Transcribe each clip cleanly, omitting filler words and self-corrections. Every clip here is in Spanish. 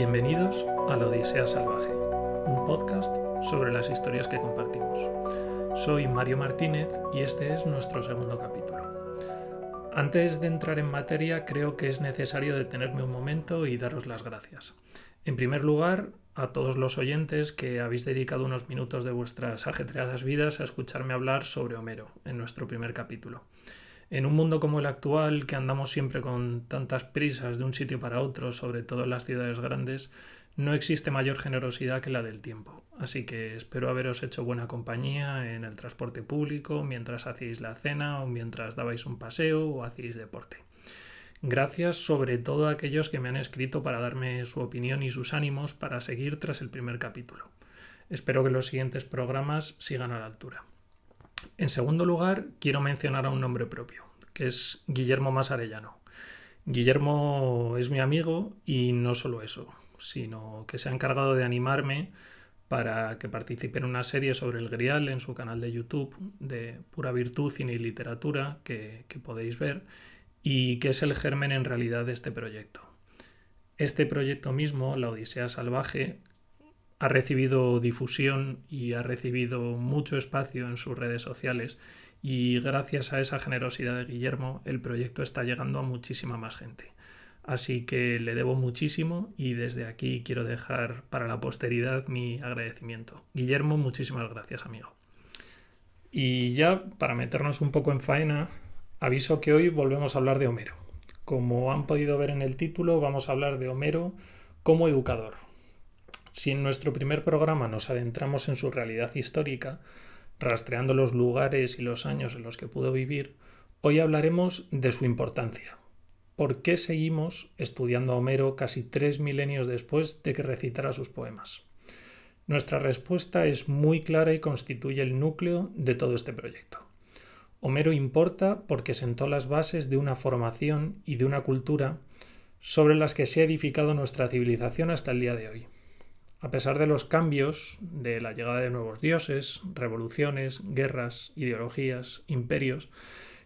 Bienvenidos a La Odisea Salvaje, un podcast sobre las historias que compartimos. Soy Mario Martínez y este es nuestro segundo capítulo. Antes de entrar en materia, creo que es necesario detenerme un momento y daros las gracias. En primer lugar, a todos los oyentes que habéis dedicado unos minutos de vuestras ajetreadas vidas a escucharme hablar sobre Homero en nuestro primer capítulo. En un mundo como el actual, que andamos siempre con tantas prisas de un sitio para otro, sobre todo en las ciudades grandes, no existe mayor generosidad que la del tiempo. Así que espero haberos hecho buena compañía en el transporte público, mientras hacíais la cena o mientras dabais un paseo o hacíais deporte. Gracias sobre todo a aquellos que me han escrito para darme su opinión y sus ánimos para seguir tras el primer capítulo. Espero que los siguientes programas sigan a la altura. En segundo lugar, quiero mencionar a un nombre propio, que es Guillermo Masarellano. Guillermo es mi amigo y no solo eso, sino que se ha encargado de animarme para que participe en una serie sobre el Grial en su canal de YouTube de Pura Virtud, Cine y Literatura que podéis ver y que es el germen en realidad de este proyecto. Este proyecto mismo, La Odisea Salvaje, ha recibido difusión y ha recibido mucho espacio en sus redes sociales y gracias a esa generosidad de Guillermo el proyecto está llegando a muchísima más gente. Así que le debo muchísimo y desde aquí quiero dejar para la posteridad mi agradecimiento. Guillermo, muchísimas gracias, amigo. Y ya para meternos un poco en faena, aviso que hoy volvemos a hablar de Homero. Como han podido ver en el título, vamos a hablar de Homero como educador. Si en nuestro primer programa nos adentramos en su realidad histórica, rastreando los lugares y los años en los que pudo vivir, hoy hablaremos de su importancia. ¿Por qué seguimos estudiando a Homero casi 3 milenios después de que recitara sus poemas? Nuestra respuesta es muy clara y constituye el núcleo de todo este proyecto. Homero importa porque sentó las bases de una formación y de una cultura sobre las que se ha edificado nuestra civilización hasta el día de hoy. A pesar de los cambios, de la llegada de nuevos dioses, revoluciones, guerras, ideologías, imperios,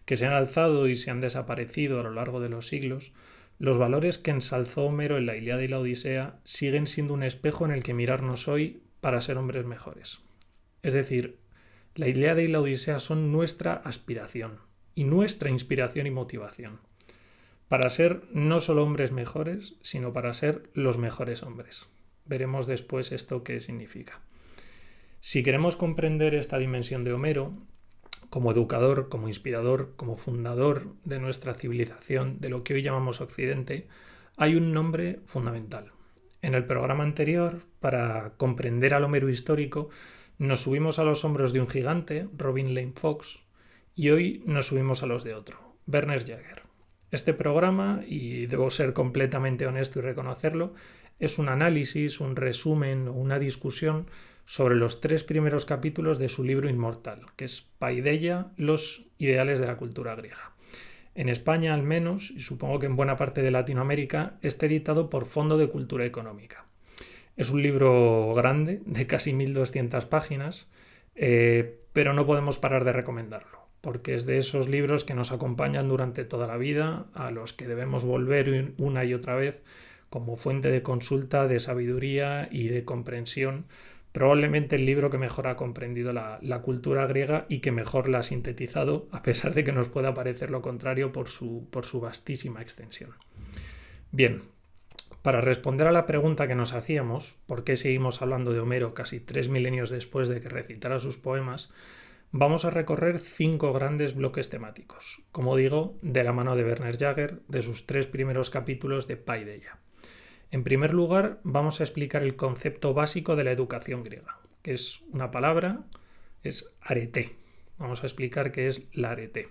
que se han alzado y se han desaparecido a lo largo de los siglos, los valores que ensalzó Homero en la Ilíada y la Odisea siguen siendo un espejo en el que mirarnos hoy para ser hombres mejores. Es decir, la Ilíada y la Odisea son nuestra aspiración y nuestra inspiración y motivación, para ser no solo hombres mejores, sino para ser los mejores hombres. Veremos después esto qué significa. Si queremos comprender esta dimensión de Homero, como educador, como inspirador, como fundador de nuestra civilización, de lo que hoy llamamos Occidente, hay un nombre fundamental. En el programa anterior, para comprender al Homero histórico, nos subimos a los hombros de un gigante, Robin Lane Fox, y hoy nos subimos a los de otro, Werner Jaeger. Este programa, y debo ser completamente honesto y reconocerlo, es un análisis, un resumen o una discusión sobre los 3 primeros capítulos de su libro inmortal, que es Paideia, los ideales de la cultura griega. En España, al menos, y supongo que en buena parte de Latinoamérica, está editado por Fondo de Cultura Económica. Es un libro grande, de casi 1200 páginas, pero no podemos parar de recomendarlo, porque es de esos libros que nos acompañan durante toda la vida, a los que debemos volver una y otra vez como fuente de consulta, de sabiduría y de comprensión. Probablemente el libro que mejor ha comprendido la cultura griega y que mejor la ha sintetizado, a pesar de que nos pueda parecer lo contrario por su vastísima extensión. Bien, para responder a la pregunta que nos hacíamos, ¿por qué seguimos hablando de Homero casi 3 milenios después de que recitara sus poemas?, vamos a recorrer 5 grandes bloques temáticos, como digo, de la mano de Werner Jaeger, de sus 3 primeros capítulos de Paideia. En primer lugar, vamos a explicar el concepto básico de la educación griega, que es una palabra, es arete. Vamos a explicar qué es la arete.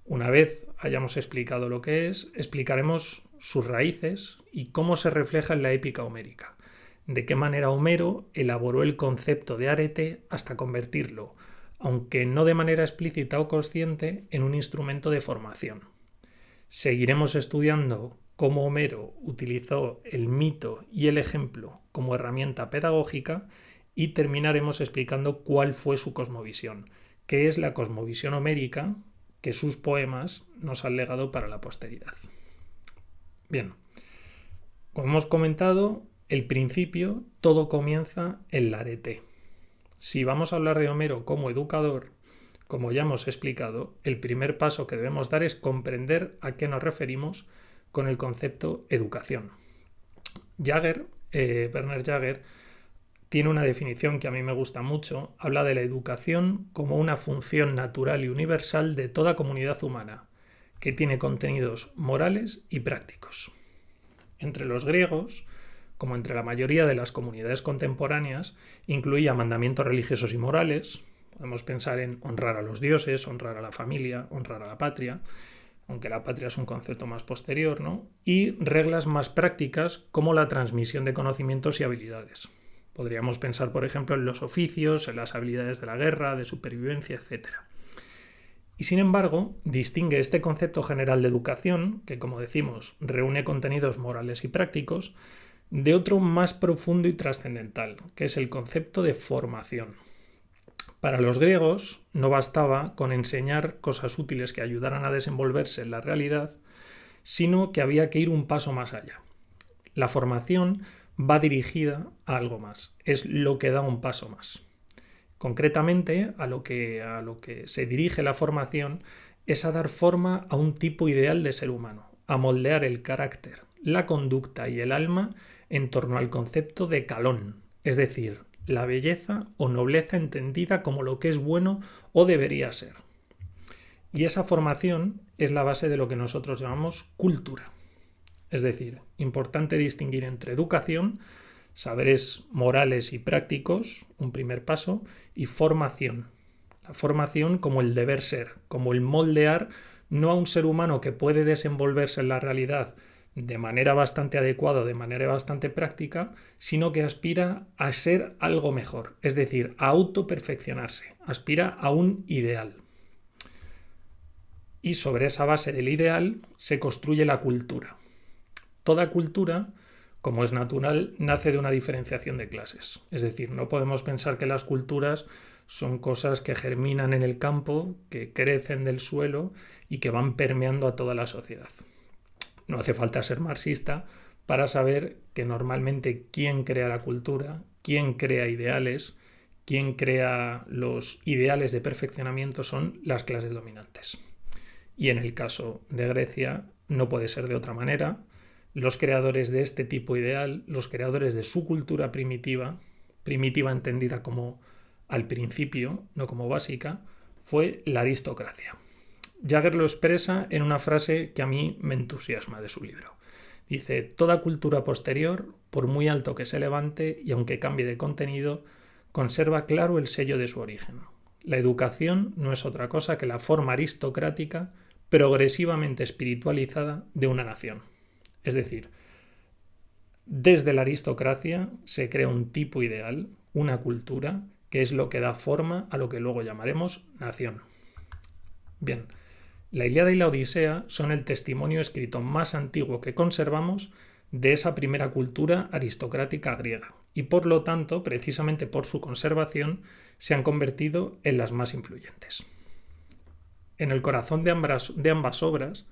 Una vez hayamos explicado lo que es, explicaremos sus raíces y cómo se refleja en la épica homérica. De qué manera Homero elaboró el concepto de arete hasta convertirlo, aunque no de manera explícita o consciente, en un instrumento de formación. Seguiremos estudiando cómo Homero utilizó el mito y el ejemplo como herramienta pedagógica y terminaremos explicando cuál fue su cosmovisión, qué es la cosmovisión homérica que sus poemas nos han legado para la posteridad. Bien, como hemos comentado, el principio todo comienza en la arete. Si vamos a hablar de Homero como educador, como ya hemos explicado, el primer paso que debemos dar es comprender a qué nos referimos con el concepto educación. Bernard Jagger, tiene una definición que a mí me gusta mucho. Habla de la educación como una función natural y universal de toda comunidad humana, que tiene contenidos morales y prácticos. Entre los griegos, como entre la mayoría de las comunidades contemporáneas, incluía mandamientos religiosos y morales. Podemos pensar en honrar a los dioses, honrar a la familia, honrar a la patria, aunque la patria es un concepto más posterior, ¿no? Y reglas más prácticas como la transmisión de conocimientos y habilidades. Podríamos pensar, por ejemplo, en los oficios, en las habilidades de la guerra, de supervivencia, etc. Y sin embargo, distingue este concepto general de educación, que como decimos, reúne contenidos morales y prácticos, de otro más profundo y trascendental, que es el concepto de formación. Para los griegos no bastaba con enseñar cosas útiles que ayudaran a desenvolverse en la realidad, sino que había que ir un paso más allá. La formación va dirigida a algo más, es lo que da un paso más. Concretamente, a lo que se dirige la formación es a dar forma a un tipo ideal de ser humano, a moldear el carácter, la conducta y el alma en torno al concepto de kalón, es decir, la belleza o nobleza entendida como lo que es bueno o debería ser. Y esa formación es la base de lo que nosotros llamamos cultura. Es decir, importante distinguir entre educación, saberes morales y prácticos, un primer paso, y formación. La formación como el deber ser, como el moldear no a un ser humano que puede desenvolverse en la realidad de manera bastante adecuada, de manera bastante práctica, sino que aspira a ser algo mejor, es decir, a autoperfeccionarse, aspira a un ideal. Y sobre esa base del ideal se construye la cultura. Toda cultura, como es natural, nace de una diferenciación de clases. Es decir, no podemos pensar que las culturas son cosas que germinan en el campo, que crecen del suelo y que van permeando a toda la sociedad. No hace falta ser marxista para saber que normalmente quien crea la cultura, quien crea ideales, quien crea los ideales de perfeccionamiento son las clases dominantes. Y en el caso de Grecia no puede ser de otra manera. Los creadores de este tipo ideal, los creadores de su cultura primitiva entendida como al principio, no como básica, fue la aristocracia. Jagger lo expresa en una frase que a mí me entusiasma de su libro. Dice: toda cultura posterior, por muy alto que se levante y aunque cambie de contenido, conserva claro el sello de su origen. La educación no es otra cosa que la forma aristocrática progresivamente espiritualizada de una nación. Es decir, desde la aristocracia se crea un tipo ideal, una cultura, que es lo que da forma a lo que luego llamaremos nación. Bien, la Ilíada y la Odisea son el testimonio escrito más antiguo que conservamos de esa primera cultura aristocrática griega y por lo tanto, precisamente por su conservación, se han convertido en las más influyentes. En el corazón de ambas obras,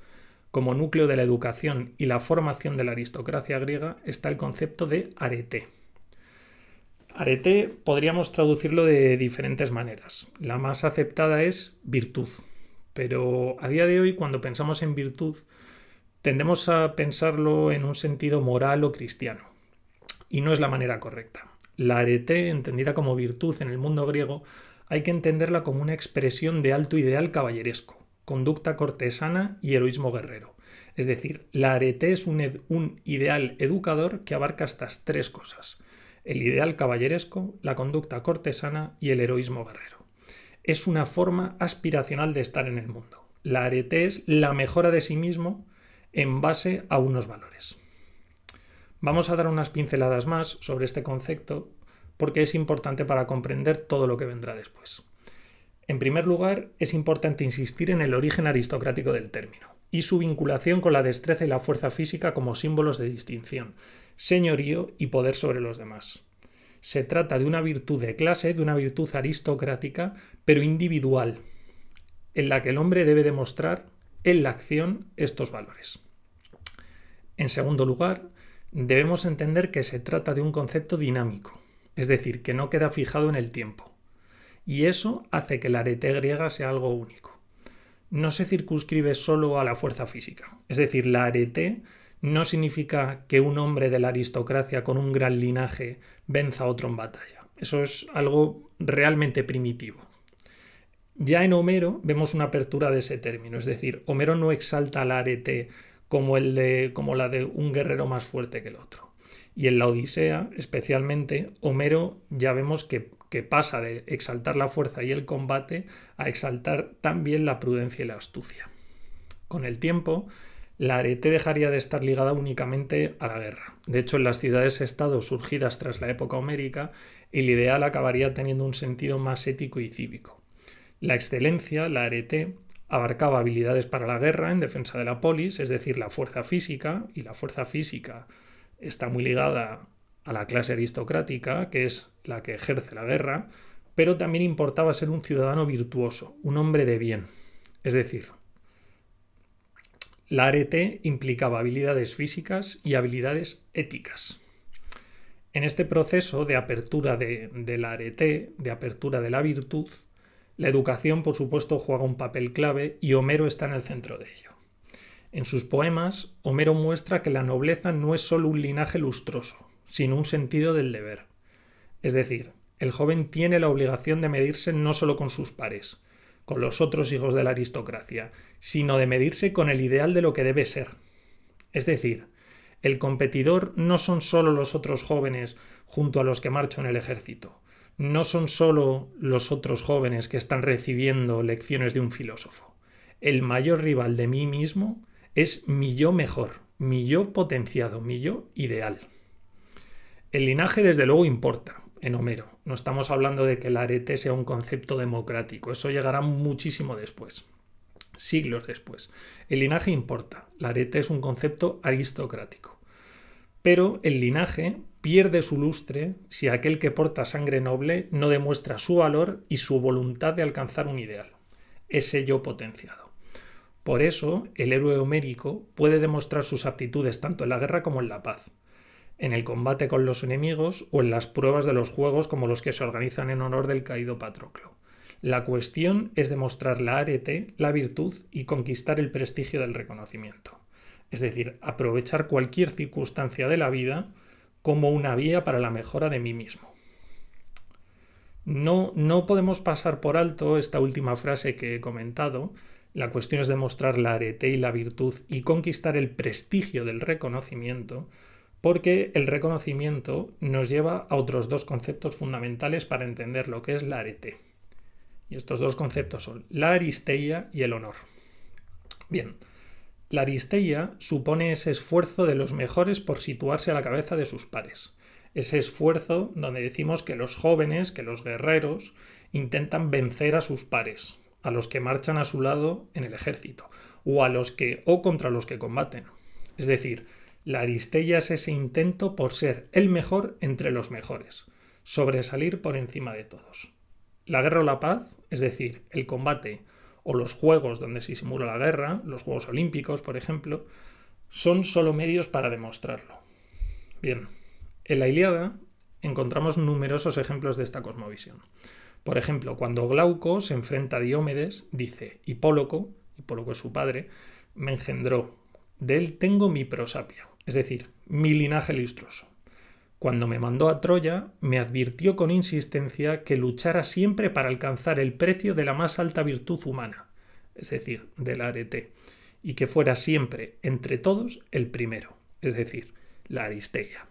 como núcleo de la educación y la formación de la aristocracia griega, está el concepto de arete. Arete podríamos traducirlo de diferentes maneras. La más aceptada es virtud, pero a día de hoy, cuando pensamos en virtud, tendemos a pensarlo en un sentido moral o cristiano, y no es la manera correcta. La arete, entendida como virtud en el mundo griego, hay que entenderla como una expresión de alto ideal caballeresco, conducta cortesana y heroísmo guerrero. Es decir, la arete es un ideal educador que abarca estas tres cosas: el ideal caballeresco, la conducta cortesana y el heroísmo guerrero. Es una forma aspiracional de estar en el mundo. La arete es la mejora de sí mismo en base a unos valores. Vamos a dar unas pinceladas más sobre este concepto porque es importante para comprender todo lo que vendrá después. En primer lugar, es importante insistir en el origen aristocrático del término y su vinculación con la destreza y la fuerza física como símbolos de distinción, señorío y poder sobre los demás. Se trata de una virtud de clase, de una virtud aristocrática, pero individual, en la que el hombre debe demostrar en la acción estos valores. En segundo lugar, debemos entender que se trata de un concepto dinámico, es decir, que no queda fijado en el tiempo. Y eso hace que la arete griega sea algo único. No se circunscribe solo a la fuerza física, es decir, la arete no significa que un hombre de la aristocracia con un gran linaje venza a otro en batalla. Eso es algo realmente primitivo. Ya en Homero vemos una apertura de ese término, es decir, Homero no exalta la arete como la de un guerrero más fuerte que el otro. Y en la Odisea, especialmente, Homero ya vemos que pasa de exaltar la fuerza y el combate a exaltar también la prudencia y la astucia. Con el tiempo, la arete dejaría de estar ligada únicamente a la guerra. De hecho, en las ciudades-estado surgidas tras la época homérica, el ideal acabaría teniendo un sentido más ético y cívico. La excelencia, la arete, abarcaba habilidades para la guerra en defensa de la polis, es decir, la fuerza física, y la fuerza física está muy ligada a la clase aristocrática, que es la que ejerce la guerra, pero también importaba ser un ciudadano virtuoso, un hombre de bien. Es decir, la arete implicaba habilidades físicas y habilidades éticas. En este proceso de apertura de la arete, de apertura de la virtud, la educación, por supuesto, juega un papel clave y Homero está en el centro de ello. En sus poemas, Homero muestra que la nobleza no es solo un linaje lustroso, sino un sentido del deber. Es decir, el joven tiene la obligación de medirse no solo con sus pares, con los otros hijos de la aristocracia, sino de medirse con el ideal de lo que debe ser. Es decir, el competidor no son solo los otros jóvenes junto a los que marcho en el ejército, no son solo los otros jóvenes que están recibiendo lecciones de un filósofo. El mayor rival de mí mismo es mi yo mejor, mi yo potenciado, mi yo ideal. El linaje desde luego importa en Homero. No estamos hablando de que la arete sea un concepto democrático, eso llegará muchísimo después, siglos después. El linaje importa, la arete es un concepto aristocrático. Pero el linaje pierde su lustre si aquel que porta sangre noble no demuestra su valor y su voluntad de alcanzar un ideal, ese yo potenciado. Por eso, el héroe homérico puede demostrar sus aptitudes tanto en la guerra como en la paz, en el combate con los enemigos o en las pruebas de los juegos como los que se organizan en honor del caído Patroclo. La cuestión es demostrar la arete, la virtud y conquistar el prestigio del reconocimiento. Es decir, aprovechar cualquier circunstancia de la vida como una vía para la mejora de mí mismo. No podemos pasar por alto esta última frase que he comentado. La cuestión es demostrar la arete y la virtud y conquistar el prestigio del reconocimiento, porque el reconocimiento nos lleva a otros dos conceptos fundamentales para entender lo que es la arete. Y estos dos conceptos son la aristeia y el honor. Bien, la aristeia supone ese esfuerzo de los mejores por situarse a la cabeza de sus pares. Ese esfuerzo donde decimos que los jóvenes, que los guerreros, intentan vencer a sus pares, a los que marchan a su lado en el ejército, o contra los que combaten. Es decir, la aristeia es ese intento por ser el mejor entre los mejores, sobresalir por encima de todos. La guerra o la paz, es decir, el combate o los juegos donde se simula la guerra, los Juegos Olímpicos, por ejemplo, son solo medios para demostrarlo. Bien, en la Ilíada encontramos numerosos ejemplos de esta cosmovisión. Por ejemplo, cuando Glauco se enfrenta a Diomedes, dice: Hipóloco es su padre, me engendró, de él tengo mi prosapia, es decir, mi linaje lustroso. Cuando me mandó a Troya, me advirtió con insistencia que luchara siempre para alcanzar el precio de la más alta virtud humana, es decir, de la arete, y que fuera siempre, entre todos, el primero, es decir, la aristeia.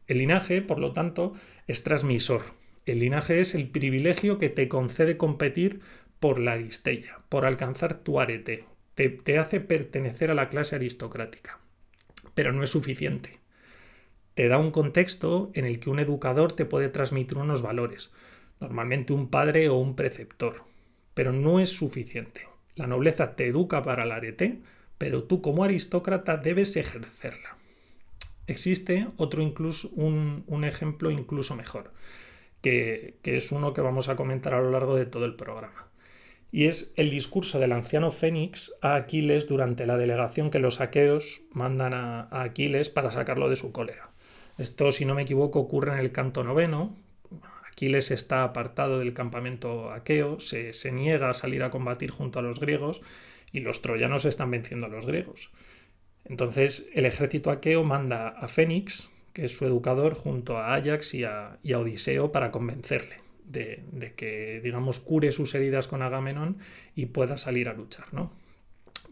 El linaje, por lo tanto, es transmisor. El linaje es el privilegio que te concede competir por la aristeia, por alcanzar tu arete. Te hace pertenecer a la clase aristocrática. Pero no es suficiente. Te da un contexto en el que un educador te puede transmitir unos valores, normalmente un padre o un preceptor, pero no es suficiente. La nobleza te educa para la arete, pero tú como aristócrata debes ejercerla. Existe un ejemplo incluso mejor, que es uno que vamos a comentar a lo largo de todo el programa. y es el discurso del anciano Fénix a Aquiles durante la delegación que los aqueos mandan a Aquiles para sacarlo de su cólera. Esto, si no me equivoco, ocurre en el canto 9. Aquiles está apartado del campamento aqueo, se niega a salir a combatir junto a los griegos y los troyanos están venciendo a los griegos. Entonces el ejército aqueo manda a Fénix, que es su educador, junto a Áyax y a Odiseo para convencerle de que, digamos, cure sus heridas con Agamenón y pueda salir a luchar, ¿no?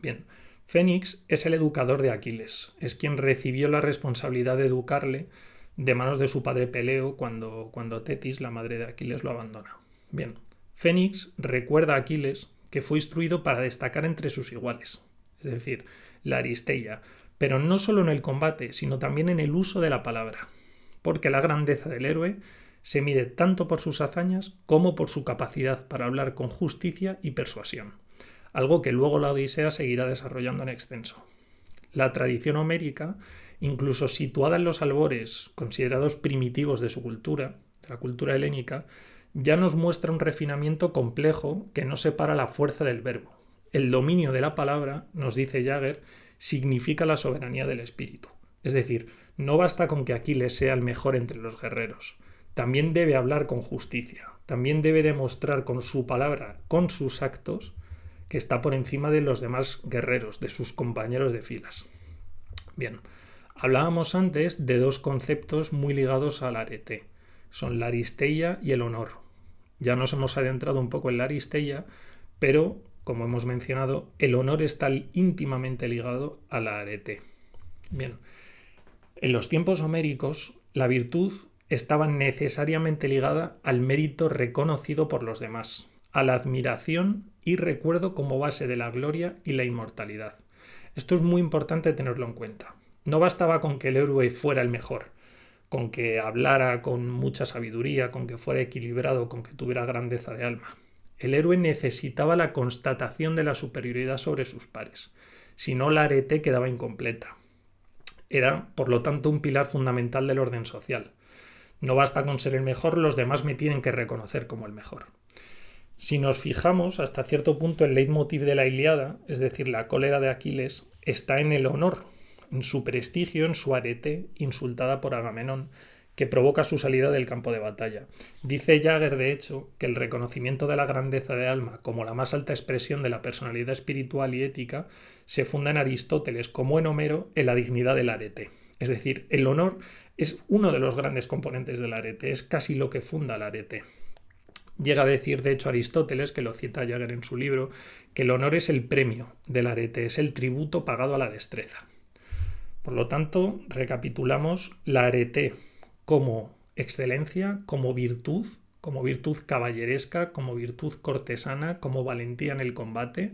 Bien, Fénix es el educador de Aquiles, es quien recibió la responsabilidad de educarle de manos de su padre Peleo cuando Tetis, la madre de Aquiles, lo abandona. Bien, Fénix recuerda a Aquiles que fue instruido para destacar entre sus iguales, es decir, la aristeia, pero no solo en el combate, sino también en el uso de la palabra, porque la grandeza del héroe se mide tanto por sus hazañas como por su capacidad para hablar con justicia y persuasión, algo que luego la Odisea seguirá desarrollando en extenso. La tradición homérica, incluso situada en los albores considerados primitivos de su cultura, de la cultura helénica, ya nos muestra un refinamiento complejo que no separa la fuerza del verbo. El dominio de la palabra, nos dice Jaeger, significa la soberanía del espíritu. Es decir, no basta con que Aquiles sea el mejor entre los guerreros. También debe hablar con justicia. También debe demostrar con su palabra, con sus actos, que está por encima de los demás guerreros, de sus compañeros de filas. Bien, hablábamos antes de dos conceptos muy ligados al arete. Son la aristeia y el honor. Ya nos hemos adentrado un poco en la aristeia, pero, como hemos mencionado, el honor está íntimamente ligado a la arete. Bien, en los tiempos homéricos, la virtud estaba necesariamente ligada al mérito reconocido por los demás, a la admiración y recuerdo como base de la gloria y la inmortalidad. Esto es muy importante tenerlo en cuenta. No bastaba con que el héroe fuera el mejor, con que hablara con mucha sabiduría, con que fuera equilibrado, con que tuviera grandeza de alma. El héroe necesitaba la constatación de la superioridad sobre sus pares. Si no, la arete quedaba incompleta. Era, por lo tanto, un pilar fundamental del orden social. No basta con ser el mejor, los demás me tienen que reconocer como el mejor. Si nos fijamos, hasta cierto punto el leitmotiv de la Ilíada, es decir, la cólera de Aquiles, está en el honor, en su prestigio, en su arete, insultada por Agamenón, que provoca su salida del campo de batalla. Dice Jaeger, de hecho, que el reconocimiento de la grandeza de alma como la más alta expresión de la personalidad espiritual y ética se funda en Aristóteles, como en Homero, en la dignidad del arete. Es decir, el honor es uno de los grandes componentes del arete, es casi lo que funda el arete. Llega a decir, de hecho, Aristóteles, que lo cita Jaeger en su libro, que el honor es el premio del arete, es el tributo pagado a la destreza. Por lo tanto, recapitulamos, la arete como excelencia, como virtud caballeresca, como virtud cortesana, como valentía en el combate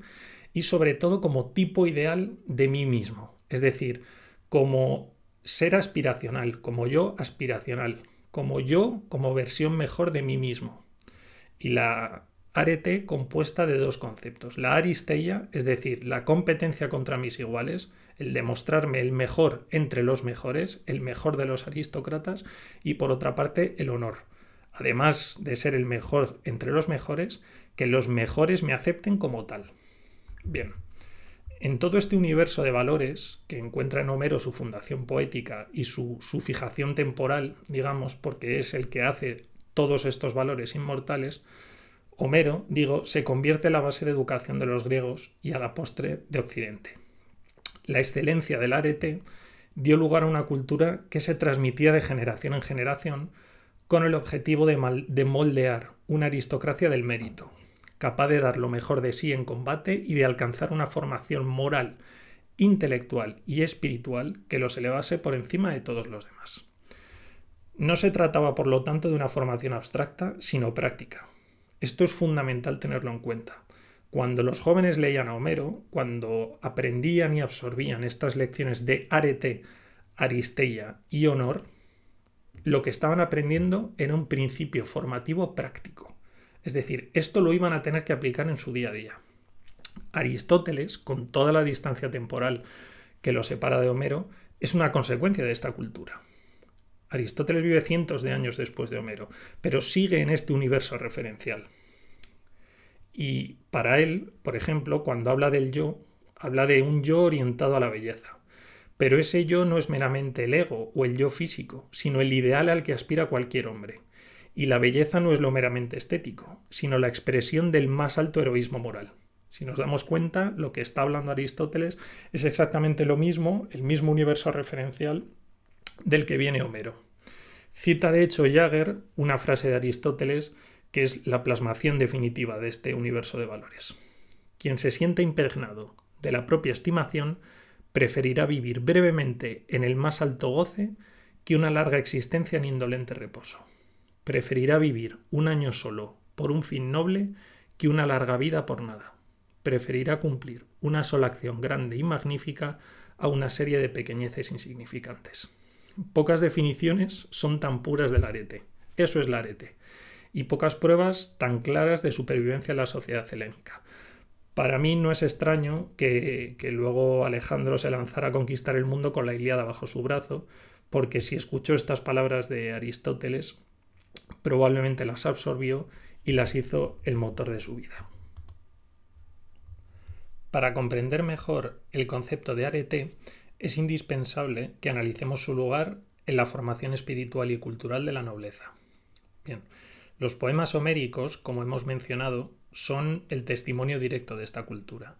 y sobre todo como tipo ideal de mí mismo, es decir, como ser aspiracional, como yo aspiracional, como yo como versión mejor de mí mismo. Y la arete compuesta de dos conceptos, la aristeia, es decir, la competencia contra mis iguales, el demostrarme el mejor entre los mejores, el mejor de los aristócratas, y por otra parte el honor, además de ser el mejor entre los mejores, que los mejores me acepten como tal. Bien, en todo este universo de valores que encuentra en Homero su fundación poética y su fijación temporal, digamos, porque es el que hace todos estos valores inmortales, Homero, se convierte en la base de educación de los griegos y a la postre de Occidente. La excelencia del arete dio lugar a una cultura que se transmitía de generación en generación con el objetivo de moldear una aristocracia del mérito, capaz de dar lo mejor de sí en combate y de alcanzar una formación moral, intelectual y espiritual que los elevase por encima de todos los demás. No se trataba, por lo tanto, de una formación abstracta, sino práctica. Esto es fundamental tenerlo en cuenta. Cuando los jóvenes leían a Homero, cuando aprendían y absorbían estas lecciones de arete, aristeia y honor, lo que estaban aprendiendo era un principio formativo práctico. Es decir, esto lo iban a tener que aplicar en su día a día. Aristóteles, con toda la distancia temporal que lo separa de Homero, es una consecuencia de esta cultura. Aristóteles vive cientos de años después de Homero, pero sigue en este universo referencial. Y para él, por ejemplo, cuando habla del yo, habla de un yo orientado a la belleza. Pero ese yo no es meramente el ego o el yo físico, sino el ideal al que aspira cualquier hombre. Y la belleza no es lo meramente estético, sino la expresión del más alto heroísmo moral. Si nos damos cuenta, lo que está hablando Aristóteles es exactamente lo mismo, el mismo universo referencial del que viene Homero. Cita de hecho Jaeger una frase de Aristóteles que es la plasmación definitiva de este universo de valores. Quien se sienta impregnado de la propia estimación preferirá vivir brevemente en el más alto goce que una larga existencia en indolente reposo. Preferirá vivir un año solo por un fin noble que una larga vida por nada. Preferirá cumplir una sola acción grande y magnífica a una serie de pequeñeces insignificantes. Pocas definiciones son tan puras del arete. Eso es el arete. Y pocas pruebas tan claras de supervivencia en la sociedad helénica. Para mí no es extraño que luego Alejandro se lanzara a conquistar el mundo con la Ilíada bajo su brazo, porque si escuchó estas palabras de Aristóteles, probablemente las absorbió y las hizo el motor de su vida. Para comprender mejor el concepto de arete, es indispensable que analicemos su lugar en la formación espiritual y cultural de la nobleza. Bien, los poemas homéricos, como hemos mencionado, son el testimonio directo de esta cultura,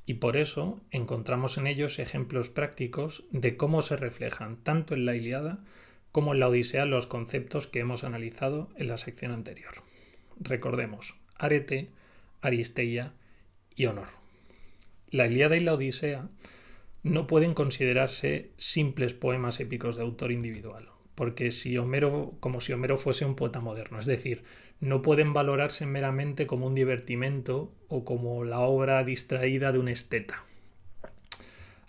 y por eso encontramos en ellos ejemplos prácticos de cómo se reflejan tanto en la Ilíada como en la Odisea los conceptos que hemos analizado en la sección anterior. Recordemos, arete, aristeia y honor. La Ilíada y la Odisea no pueden considerarse simples poemas épicos de autor individual, porque como si Homero fuese un poeta moderno, es decir, no pueden valorarse meramente como un divertimento o como la obra distraída de un esteta.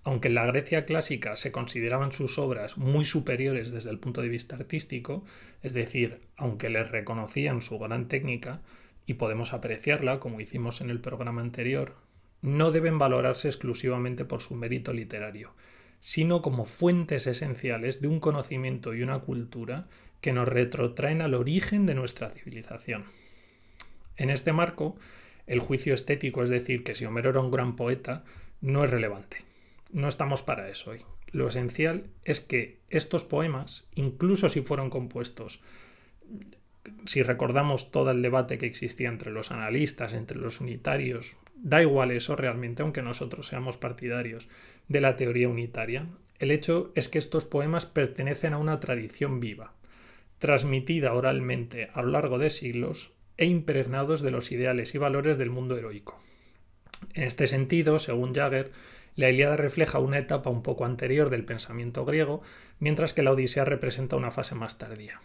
Aunque en la Grecia clásica se consideraban sus obras muy superiores desde el punto de vista artístico, es decir, aunque les reconocían su gran técnica, y podemos apreciarla como hicimos en el programa anterior, no deben valorarse exclusivamente por su mérito literario, sino como fuentes esenciales de un conocimiento y una cultura que nos retrotraen al origen de nuestra civilización. En este marco, el juicio estético, es decir, que si Homero era un gran poeta, no es relevante. No estamos para eso hoy. Lo esencial es que estos poemas, incluso si fueron compuestos, si recordamos todo el debate que existía entre los analistas, entre los unitarios, da igual eso realmente, aunque nosotros seamos partidarios de la teoría unitaria. El hecho es que estos poemas pertenecen a una tradición viva, transmitida oralmente a lo largo de siglos e impregnados de los ideales y valores del mundo heroico. En este sentido, según Jaeger, la Ilíada refleja una etapa un poco anterior del pensamiento griego, mientras que la Odisea representa una fase más tardía.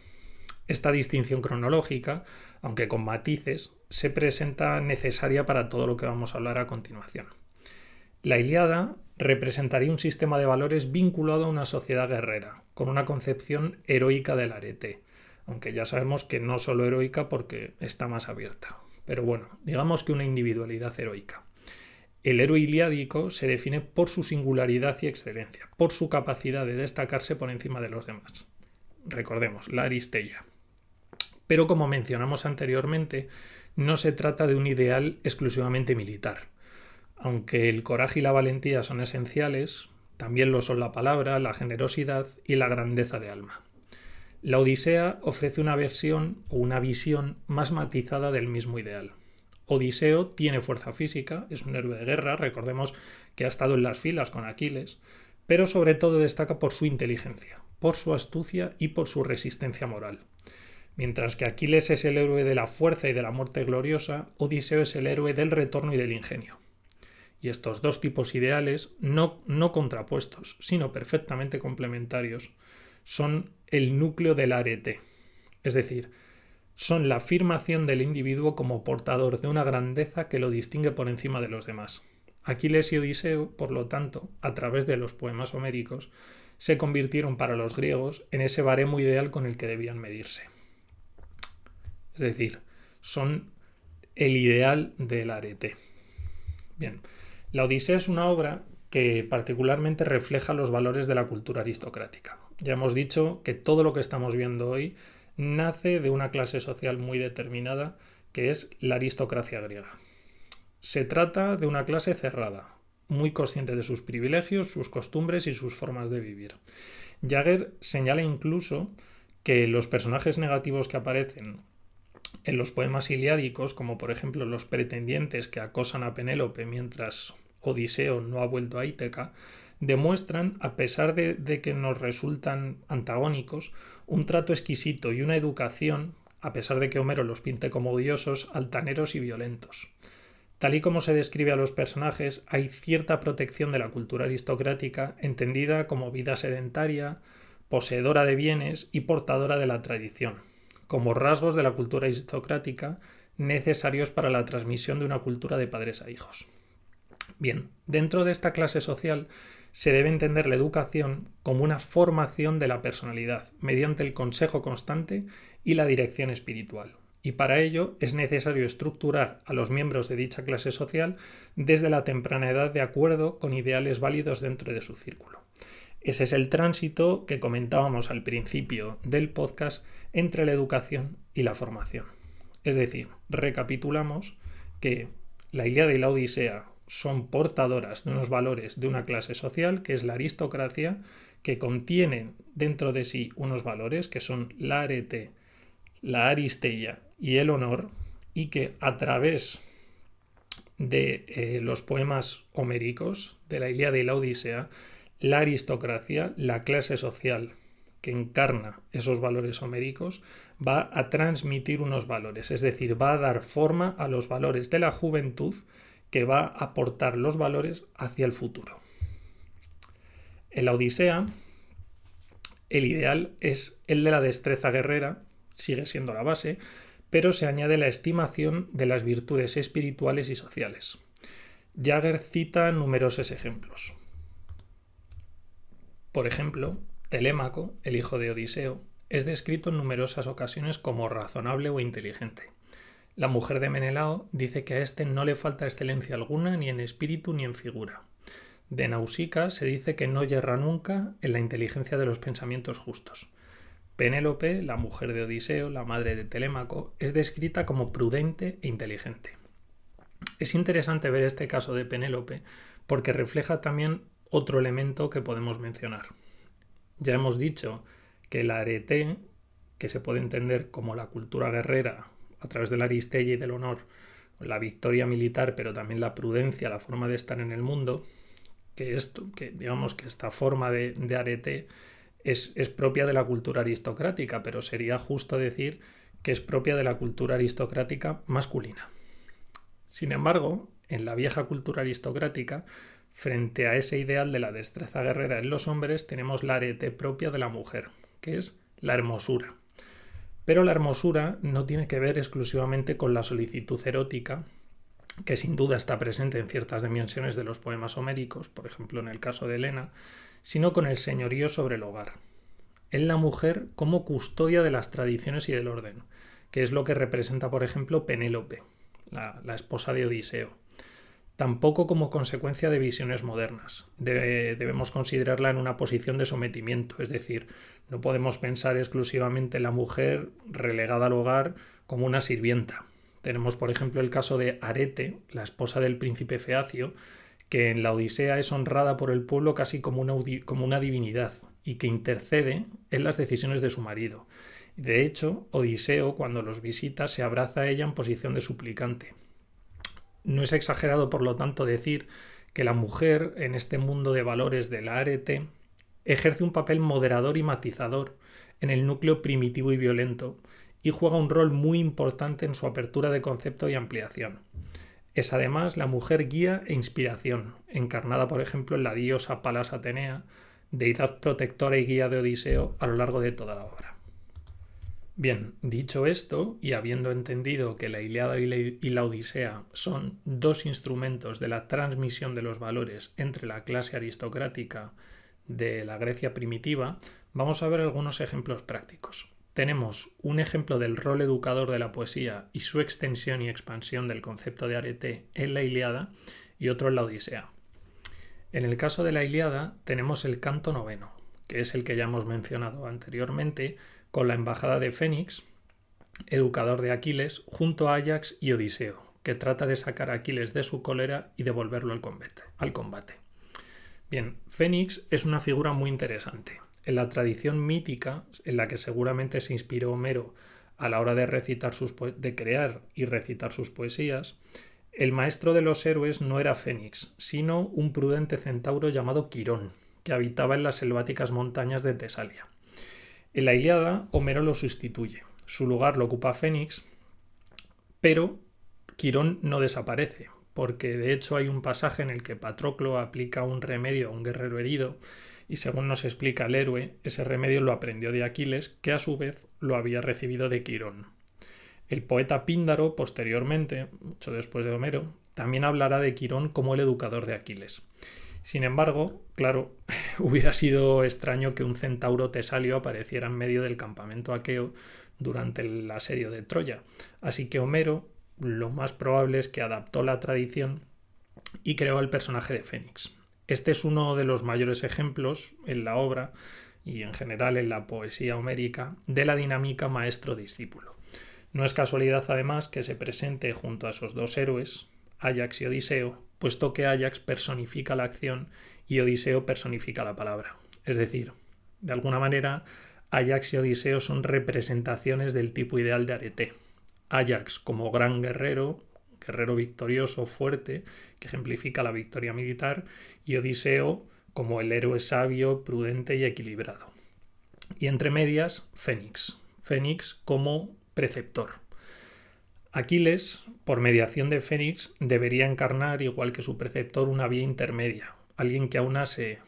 Esta distinción cronológica, aunque con matices, se presenta necesaria para todo lo que vamos a hablar a continuación. La Ilíada representaría un sistema de valores vinculado a una sociedad guerrera, con una concepción heroica del arete, aunque ya sabemos que no solo heroica porque está más abierta, pero bueno, digamos que una individualidad heroica. El héroe iliádico se define por su singularidad y excelencia, por su capacidad de destacarse por encima de los demás. Recordemos, la aristeia. Pero como mencionamos anteriormente, no se trata de un ideal exclusivamente militar. Aunque el coraje y la valentía son esenciales, también lo son la palabra, la generosidad y la grandeza de alma. La Odisea ofrece una versión o una visión más matizada del mismo ideal. Odiseo tiene fuerza física, es un héroe de guerra, recordemos que ha estado en las filas con Aquiles, pero sobre todo destaca por su inteligencia, por su astucia y por su resistencia moral. Mientras que Aquiles es el héroe de la fuerza y de la muerte gloriosa, Odiseo es el héroe del retorno y del ingenio. Y estos dos tipos ideales, no contrapuestos, sino perfectamente complementarios, son el núcleo del arete, es decir, son la afirmación del individuo como portador de una grandeza que lo distingue por encima de los demás. Aquiles y Odiseo, por lo tanto, a través de los poemas homéricos, se convirtieron para los griegos en ese baremo ideal con el que debían medirse. Es decir, son el ideal del arete. Bien, la Odisea es una obra que particularmente refleja los valores de la cultura aristocrática. Ya hemos dicho que todo lo que estamos viendo hoy nace de una clase social muy determinada que es la aristocracia griega. Se trata de una clase cerrada, muy consciente de sus privilegios, sus costumbres y sus formas de vivir. Jagger señala incluso que los personajes negativos que aparecen en los poemas iliádicos, como por ejemplo los pretendientes que acosan a Penélope mientras Odiseo no ha vuelto a Ítaca, demuestran, a pesar de que nos resultan antagónicos, un trato exquisito y una educación, a pesar de que Homero los pinte como odiosos, altaneros y violentos. Tal y como se describe a los personajes, hay cierta protección de la cultura aristocrática, entendida como vida sedentaria, poseedora de bienes y portadora de la tradición, como rasgos de la cultura aristocrática necesarios para la transmisión de una cultura de padres a hijos. Bien, dentro de esta clase social se debe entender la educación como una formación de la personalidad mediante el consejo constante y la dirección espiritual. Y para ello es necesario estructurar a los miembros de dicha clase social desde la temprana edad de acuerdo con ideales válidos dentro de su círculo. Ese es el tránsito que comentábamos al principio del podcast entre la educación y la formación. Es decir, recapitulamos que la Ilíada y la Odisea son portadoras de unos valores de una clase social que es la aristocracia, que contienen dentro de sí unos valores que son la arete, la aristeia y el honor, y que a través de los poemas homéricos de la Ilíada y la Odisea, la aristocracia, la clase social que encarna esos valores homéricos, va a transmitir unos valores, es decir, va a dar forma a los valores de la juventud, que va a aportar los valores hacia el futuro. En la Odisea, el ideal es el de la destreza guerrera, sigue siendo la base, pero se añade la estimación de las virtudes espirituales y sociales. Jagger cita numerosos ejemplos. Por ejemplo, Telémaco, el hijo de Odiseo, es descrito en numerosas ocasiones como razonable o inteligente. La mujer de Menelao dice que a éste no le falta excelencia alguna ni en espíritu ni en figura. De Nausicaa se dice que no yerra nunca en la inteligencia de los pensamientos justos. Penélope, la mujer de Odiseo, la madre de Telémaco, es descrita como prudente e inteligente. Es interesante ver este caso de Penélope porque refleja también otro elemento que podemos mencionar. Ya hemos dicho que la arete, que se puede entender como la cultura guerrera a través de la aristeia y del honor, la victoria militar, pero también la prudencia, la forma de estar en el mundo, que esta forma de arete es propia de la cultura aristocrática, pero sería justo decir que es propia de la cultura aristocrática masculina. Sin embargo, en la vieja cultura aristocrática, frente a ese ideal de la destreza guerrera en los hombres, tenemos la arete propia de la mujer, que es la hermosura. Pero la hermosura no tiene que ver exclusivamente con la solicitud erótica, que sin duda está presente en ciertas dimensiones de los poemas homéricos, por ejemplo en el caso de Helena, sino con el señorío sobre el hogar. En la mujer como custodia de las tradiciones y del orden, que es lo que representa, por ejemplo, Penélope, la esposa de Odiseo. Tampoco como consecuencia de visiones modernas. Debemos considerarla en una posición de sometimiento, es decir, no podemos pensar exclusivamente en la mujer relegada al hogar como una sirvienta. Tenemos, por ejemplo, el caso de Arete, la esposa del príncipe Feacio, que en la Odisea es honrada por el pueblo casi como una divinidad y que intercede en las decisiones de su marido. De hecho, Odiseo, cuando los visita, se abraza a ella en posición de suplicante. No es exagerado, por lo tanto, decir que la mujer, en este mundo de valores de la arete, ejerce un papel moderador y matizador en el núcleo primitivo y violento y juega un rol muy importante en su apertura de concepto y ampliación. Es además la mujer guía e inspiración, encarnada por ejemplo en la diosa Palas Atenea, deidad protectora y guía de Odiseo a lo largo de toda la obra. Bien, dicho esto, y habiendo entendido que la Ilíada y la Odisea son dos instrumentos de la transmisión de los valores entre la clase aristocrática de la Grecia primitiva, vamos a ver algunos ejemplos prácticos. Tenemos un ejemplo del rol educador de la poesía y su extensión y expansión del concepto de arete en la Ilíada y otro en la Odisea. En el caso de la Ilíada tenemos el canto noveno, que es el que ya hemos mencionado anteriormente, con la embajada de Fénix, educador de Aquiles, junto a Áyax y Odiseo, que trata de sacar a Aquiles de su cólera y devolverlo al combate. Bien, Fénix es una figura muy interesante. En la tradición mítica, en la que seguramente se inspiró Homero a la hora de crear y recitar sus poesías, el maestro de los héroes no era Fénix, sino un prudente centauro llamado Quirón, que habitaba en las selváticas montañas de Tesalia. En la Ilíada, Homero lo sustituye. Su lugar lo ocupa Fénix, pero Quirón no desaparece, porque de hecho hay un pasaje en el que Patroclo aplica un remedio a un guerrero herido y según nos explica el héroe, ese remedio lo aprendió de Aquiles, que a su vez lo había recibido de Quirón. El poeta Píndaro, posteriormente, mucho después de Homero, también hablará de Quirón como el educador de Aquiles. Sin embargo, claro, hubiera sido extraño que un centauro tesalio apareciera en medio del campamento aqueo durante el asedio de Troya, así que Homero lo más probable es que adaptó la tradición y creó el personaje de Fénix. Este es uno de los mayores ejemplos en la obra y en general en la poesía homérica de la dinámica maestro-discípulo. No es casualidad además que se presente junto a esos dos héroes, Áyax y Odiseo, puesto que Áyax personifica la acción y Odiseo personifica la palabra. Es decir, de alguna manera, Áyax y Odiseo son representaciones del tipo ideal de arete. Áyax como gran guerrero victorioso, fuerte, que ejemplifica la victoria militar, y Odiseo como el héroe sabio, prudente y equilibrado. Y entre medias, Fénix como preceptor. Aquiles, por mediación de Fénix, debería encarnar, igual que su preceptor, una vía intermedia, alguien que aunase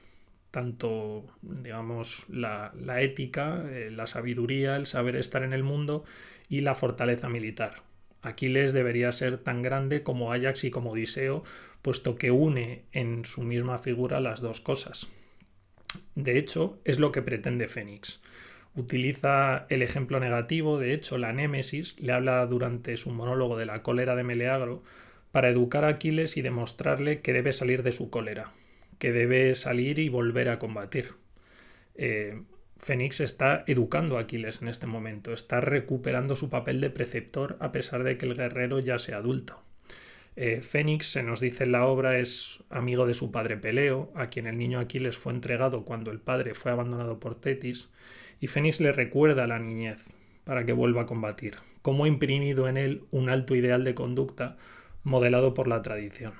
tanto, digamos, la ética, la sabiduría, el saber estar en el mundo y la fortaleza militar. Aquiles debería ser tan grande como Áyax y como Odiseo, puesto que une en su misma figura las dos cosas. De hecho, es lo que pretende Fénix. Utiliza el ejemplo negativo, de hecho, la némesis, le habla durante su monólogo de la cólera de Meleagro, para educar a Aquiles y demostrarle que debe salir de su cólera, que debe salir y volver a combatir. Fénix está educando a Aquiles en este momento, está recuperando su papel de preceptor a pesar de que el guerrero ya sea adulto. Fénix, se nos dice en la obra, es amigo de su padre Peleo, a quien el niño Aquiles fue entregado cuando el padre fue abandonado por Tetis, y Fénix le recuerda la niñez para que vuelva a combatir, como ha imprimido en él un alto ideal de conducta modelado por la tradición.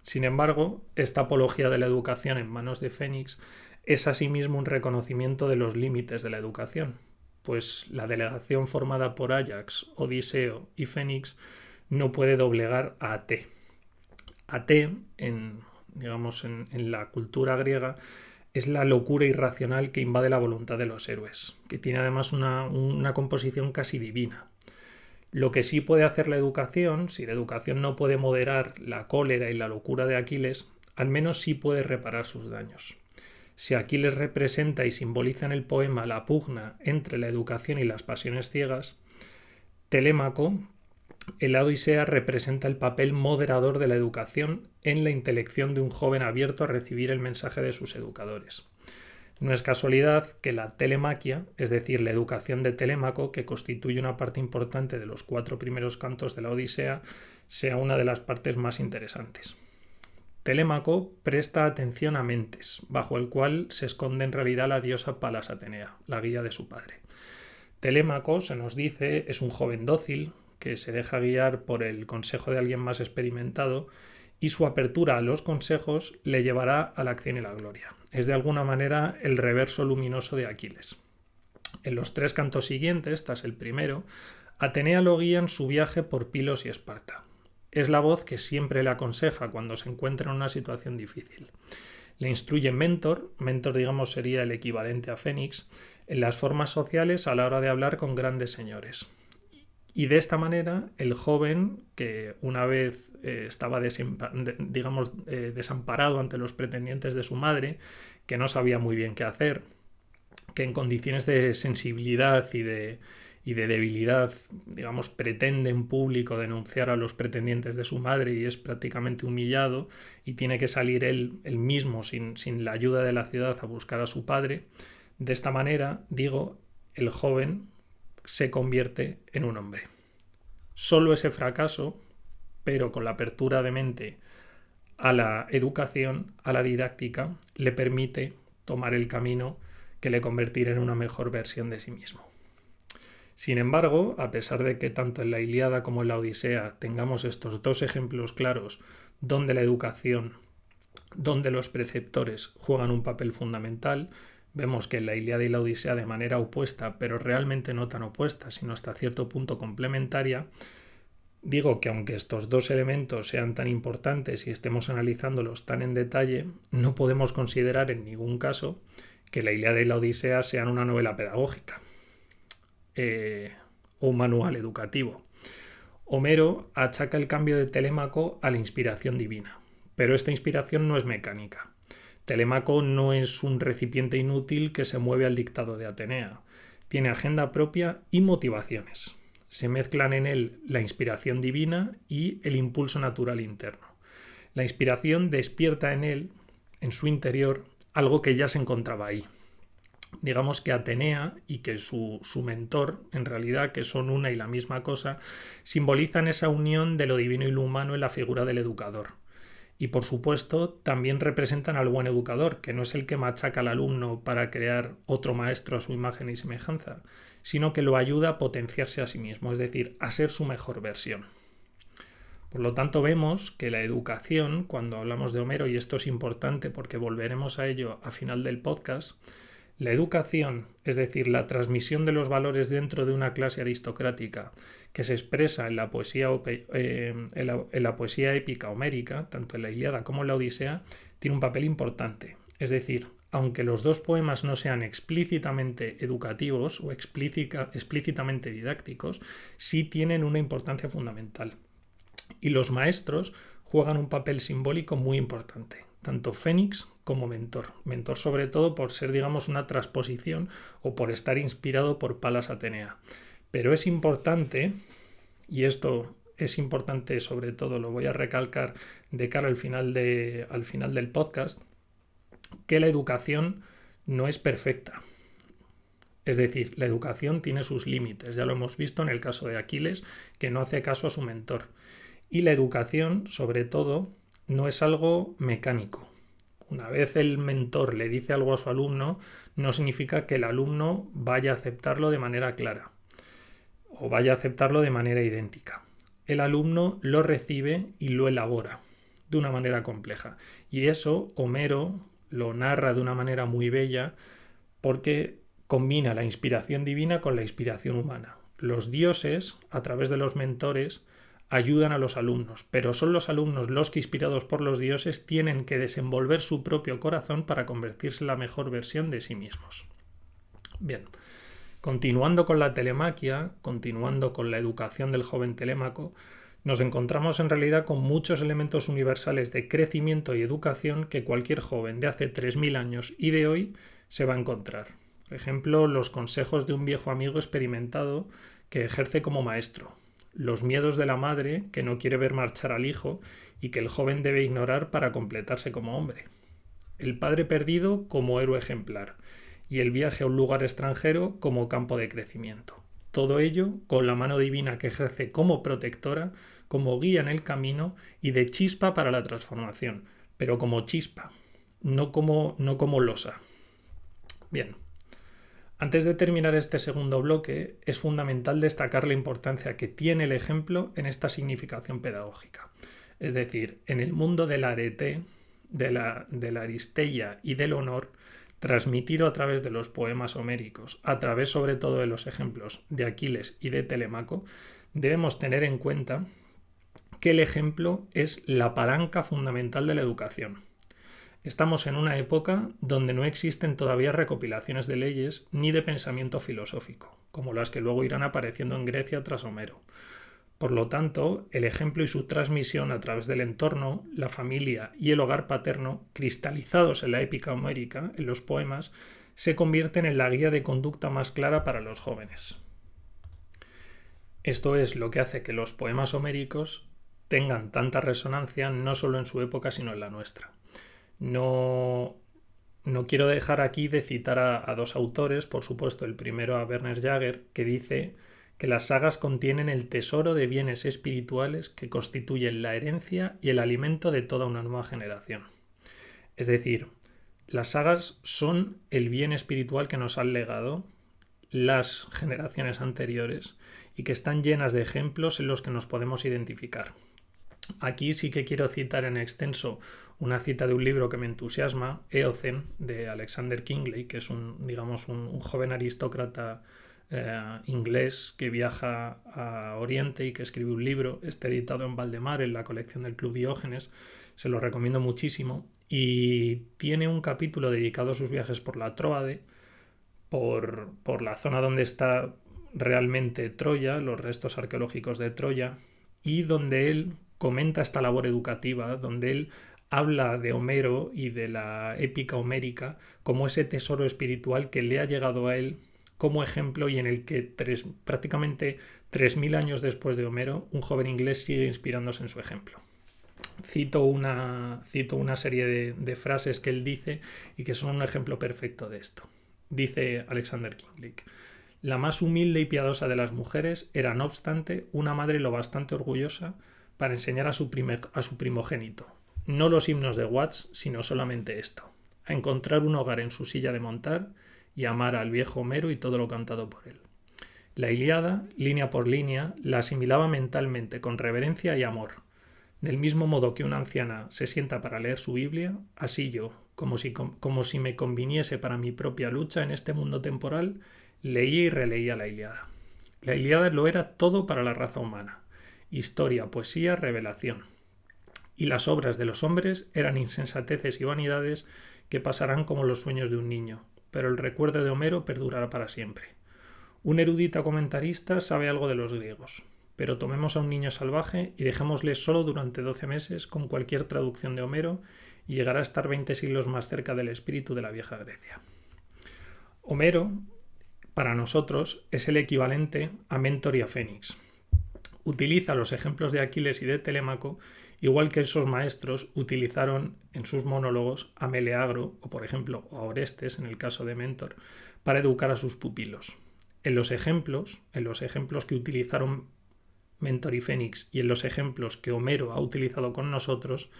Sin embargo, esta apología de la educación en manos de Fénix es asimismo un reconocimiento de los límites de la educación, pues la delegación formada por Áyax, Odiseo y Fénix no puede doblegar a Ate. Ate, en la cultura griega, es la locura irracional que invade la voluntad de los héroes, que tiene además una composición casi divina. Lo que sí puede hacer la educación, si la educación no puede moderar la cólera y la locura de Aquiles, al menos sí puede reparar sus daños. Si Aquiles representa y simboliza en el poema la pugna entre la educación y las pasiones ciegas, Telémaco, en la Odisea, representa el papel moderador de la educación en la intelección de un joven abierto a recibir el mensaje de sus educadores. No es casualidad que la telemaquia, es decir, la educación de Telémaco, que constituye una parte importante de los 4 primeros cantos de la Odisea, sea una de las partes más interesantes. Telémaco presta atención a Mentes, bajo el cual se esconde en realidad la diosa Palas Atenea, la guía de su padre. Telémaco, se nos dice, es un joven dócil que se deja guiar por el consejo de alguien más experimentado y su apertura a los consejos le llevará a la acción y la gloria. Es de alguna manera el reverso luminoso de Aquiles. En los 3 cantos siguientes, tras el primero, Atenea lo guía en su viaje por Pilos y Esparta. Es la voz que siempre le aconseja cuando se encuentra en una situación difícil. Le instruye Mentor digamos sería el equivalente a Fénix, en las formas sociales a la hora de hablar con grandes señores. Y de esta manera, el joven, que una vez estaba desamparado ante los pretendientes de su madre, que no sabía muy bien qué hacer, que en condiciones de sensibilidad y de debilidad, pretende en público denunciar a los pretendientes de su madre y es prácticamente humillado y tiene que salir él mismo sin la ayuda de la ciudad a buscar a su padre. De esta manera, el joven se convierte en un hombre. Solo ese fracaso pero con la apertura de mente a la educación, a la didáctica, le permite tomar el camino que le convertirá en una mejor versión de sí mismo. Sin embargo, a pesar de que tanto en la Ilíada como en la Odisea tengamos estos dos ejemplos claros donde la educación, donde los preceptores juegan un papel fundamental, vemos que en la Ilíada y la Odisea de manera opuesta, pero realmente no tan opuesta, sino hasta cierto punto complementaria. Digo que aunque estos dos elementos sean tan importantes y estemos analizándolos tan en detalle, no podemos considerar en ningún caso que la Ilíada y la Odisea sean una novela pedagógica o un manual educativo. Homero achaca el cambio de Telémaco a la inspiración divina, pero esta inspiración no es mecánica. Telémaco no es un recipiente inútil que se mueve al dictado de Atenea. Tiene agenda propia y motivaciones. Se mezclan en él la inspiración divina y el impulso natural interno. La inspiración despierta en él, en su interior, algo que ya se encontraba ahí. Digamos que Atenea y que su mentor, en realidad, que son una y la misma cosa, simbolizan esa unión de lo divino y lo humano en la figura del educador. Y por supuesto también representan al buen educador, que no es el que machaca al alumno para crear otro maestro a su imagen y semejanza, sino que lo ayuda a potenciarse a sí mismo, es decir, a ser su mejor versión. Por lo tanto, vemos que la educación, cuando hablamos de Homero, y esto es importante porque volveremos a ello a final del podcast, la educación, es decir, la transmisión de los valores dentro de una clase aristocrática que se expresa en la poesía épica homérica, tanto en la Ilíada como en la Odisea, tiene un papel importante. Es decir, aunque los dos poemas no sean explícitamente educativos o explícitamente didácticos, sí tienen una importancia fundamental. Y los maestros juegan un papel simbólico muy importante, tanto Fénix como mentor. Mentor sobre todo por ser, digamos, una transposición o por estar inspirado por Palas Atenea. Pero es importante, y esto es importante sobre todo, lo voy a recalcar de cara al final del podcast, que la educación no es perfecta. Es decir, la educación tiene sus límites, ya lo hemos visto en el caso de Aquiles, que no hace caso a su mentor. Y la educación, sobre todo, no es algo mecánico. Una vez el mentor le dice algo a su alumno, no significa que el alumno vaya a aceptarlo de manera clara o vaya a aceptarlo de manera idéntica. El alumno lo recibe y lo elabora de una manera compleja. Y eso Homero lo narra de una manera muy bella porque combina la inspiración divina con la inspiración humana. Los dioses, a través de los mentores, ayudan a los alumnos, pero son los alumnos los que, inspirados por los dioses, tienen que desenvolver su propio corazón para convertirse en la mejor versión de sí mismos. Bien, continuando con la telemaquia, continuando con la educación del joven Telémaco, nos encontramos en realidad con muchos elementos universales de crecimiento y educación que cualquier joven de hace 3000 años y de hoy se va a encontrar. Por ejemplo, los consejos de un viejo amigo experimentado que ejerce como maestro. Los miedos de la madre que no quiere ver marchar al hijo y que el joven debe ignorar para completarse como hombre. El padre perdido como héroe ejemplar y el viaje a un lugar extranjero como campo de crecimiento. Todo ello con la mano divina que ejerce como protectora, como guía en el camino y de chispa para la transformación, pero como chispa, no como losa. Bien. Antes de terminar este segundo bloque, es fundamental destacar la importancia que tiene el ejemplo en esta significación pedagógica. Es decir, en el mundo del arete, de la aristeia y del honor, transmitido a través de los poemas homéricos, a través sobre todo de los ejemplos de Aquiles y de Telémaco, debemos tener en cuenta que el ejemplo es la palanca fundamental de la educación. Estamos en una época donde no existen todavía recopilaciones de leyes ni de pensamiento filosófico, como las que luego irán apareciendo en Grecia tras Homero. Por lo tanto, el ejemplo y su transmisión a través del entorno, la familia y el hogar paterno, cristalizados en la épica homérica, en los poemas, se convierten en la guía de conducta más clara para los jóvenes. Esto es lo que hace que los poemas homéricos tengan tanta resonancia no solo en su época sino en la nuestra. No quiero dejar aquí de citar a dos autores, por supuesto, el primero a Werner Jaeger, que dice que las sagas contienen el tesoro de bienes espirituales que constituyen la herencia y el alimento de toda una nueva generación. Es decir, las sagas son el bien espiritual que nos han legado las generaciones anteriores y que están llenas de ejemplos en los que nos podemos identificar. Aquí sí que quiero citar en extenso una cita de un libro que me entusiasma, Eocen, de Alexander Kingley, que es un joven aristócrata inglés que viaja a Oriente y que escribe un libro, está editado en Valdemar, en la colección del Club Diógenes, se lo recomiendo muchísimo, y tiene un capítulo dedicado a sus viajes por la Tróade, por la zona donde está realmente Troya, los restos arqueológicos de Troya, y donde él comenta esta labor educativa, donde él habla de Homero y de la épica homérica como ese tesoro espiritual que le ha llegado a él como ejemplo y en el que prácticamente 3000 años después de Homero, un joven inglés sigue inspirándose en su ejemplo. Cito una serie de frases que él dice y que son un ejemplo perfecto de esto. Dice Alexander Kingley: la más humilde y piadosa de las mujeres era, no obstante, una madre lo bastante orgullosa para enseñar a su primogénito, no los himnos de Watts, sino solamente esto: a encontrar un hogar en su silla de montar y amar al viejo Homero y todo lo cantado por él. La Ilíada, línea por línea, la asimilaba mentalmente con reverencia y amor. Del mismo modo que una anciana se sienta para leer su Biblia, así yo, como si me conviniese para mi propia lucha en este mundo temporal, leía y releía la Ilíada. La Ilíada lo era todo para la raza humana: historia, poesía, revelación. Y las obras de los hombres eran insensateces y vanidades que pasarán como los sueños de un niño, pero el recuerdo de Homero perdurará para siempre. Un erudito comentarista sabe algo de los griegos, pero tomemos a un niño salvaje y dejémosle solo durante 12 meses con cualquier traducción de Homero y llegará a estar 20 siglos más cerca del espíritu de la vieja Grecia. Homero, para nosotros, es el equivalente a Mentor y a Fénix. Utiliza los ejemplos de Aquiles y de Telémaco, igual que esos maestros utilizaron en sus monólogos a Meleagro o, por ejemplo, a Orestes, en el caso de Mentor, para educar a sus pupilos. En los ejemplos que utilizaron Mentor y Fénix y en los ejemplos que Homero ha utilizado con nosotros,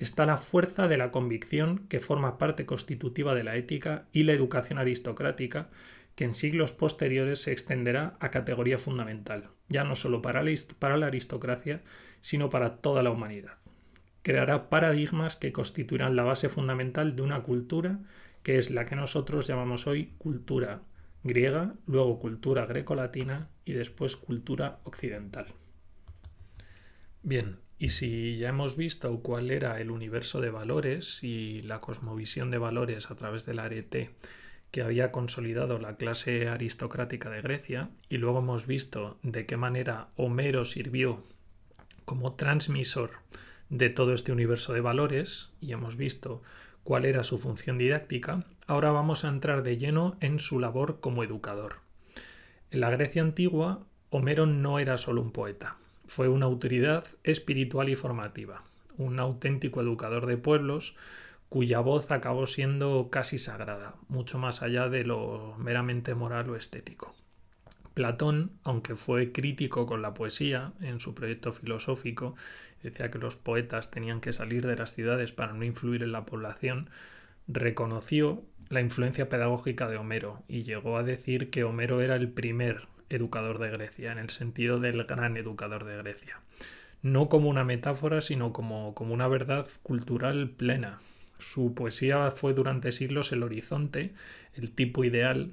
está la fuerza de la convicción que forma parte constitutiva de la ética y la educación aristocrática, que en siglos posteriores se extenderá a categoría fundamental, ya no solo para la aristocracia, sino para toda la humanidad. Creará paradigmas que constituirán la base fundamental de una cultura que es la que nosotros llamamos hoy cultura griega, luego cultura grecolatina y después cultura occidental. Bien, y si ya hemos visto cuál era el universo de valores y la cosmovisión de valores a través del arete que había consolidado la clase aristocrática de Grecia, y luego hemos visto de qué manera Homero sirvió como transmisor de todo este universo de valores, y hemos visto cuál era su función didáctica, ahora vamos a entrar de lleno en su labor como educador. En la Grecia antigua, Homero no era solo un poeta, fue una autoridad espiritual y formativa, un auténtico educador de pueblos, cuya voz acabó siendo casi sagrada, mucho más allá de lo meramente moral o estético. Platón, aunque fue crítico con la poesía en su proyecto filosófico, decía que los poetas tenían que salir de las ciudades para no influir en la población, reconoció la influencia pedagógica de Homero y llegó a decir que Homero era el primer educador de Grecia, en el sentido del gran educador de Grecia. No como una metáfora, sino como una verdad cultural plena. Su poesía fue durante siglos el horizonte, el tipo ideal,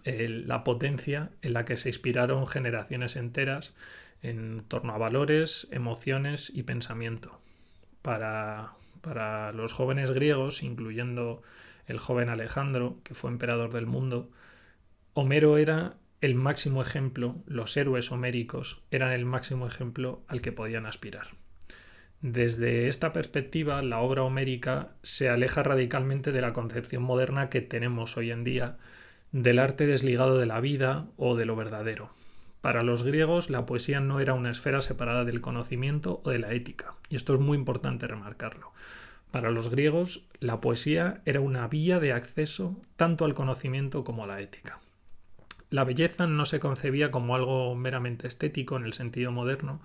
la potencia en la que se inspiraron generaciones enteras en torno a valores, emociones y pensamiento. Para los jóvenes griegos, incluyendo el joven Alejandro, que fue emperador del mundo, Homero era el máximo ejemplo, los héroes homéricos eran el máximo ejemplo al que podían aspirar. Desde esta perspectiva, la obra homérica se aleja radicalmente de la concepción moderna que tenemos hoy en día del arte desligado de la vida o de lo verdadero. Para los griegos, la poesía no era una esfera separada del conocimiento o de la ética, y esto es muy importante remarcarlo. Para los griegos, la poesía era una vía de acceso tanto al conocimiento como a la ética. La belleza no se concebía como algo meramente estético en el sentido moderno,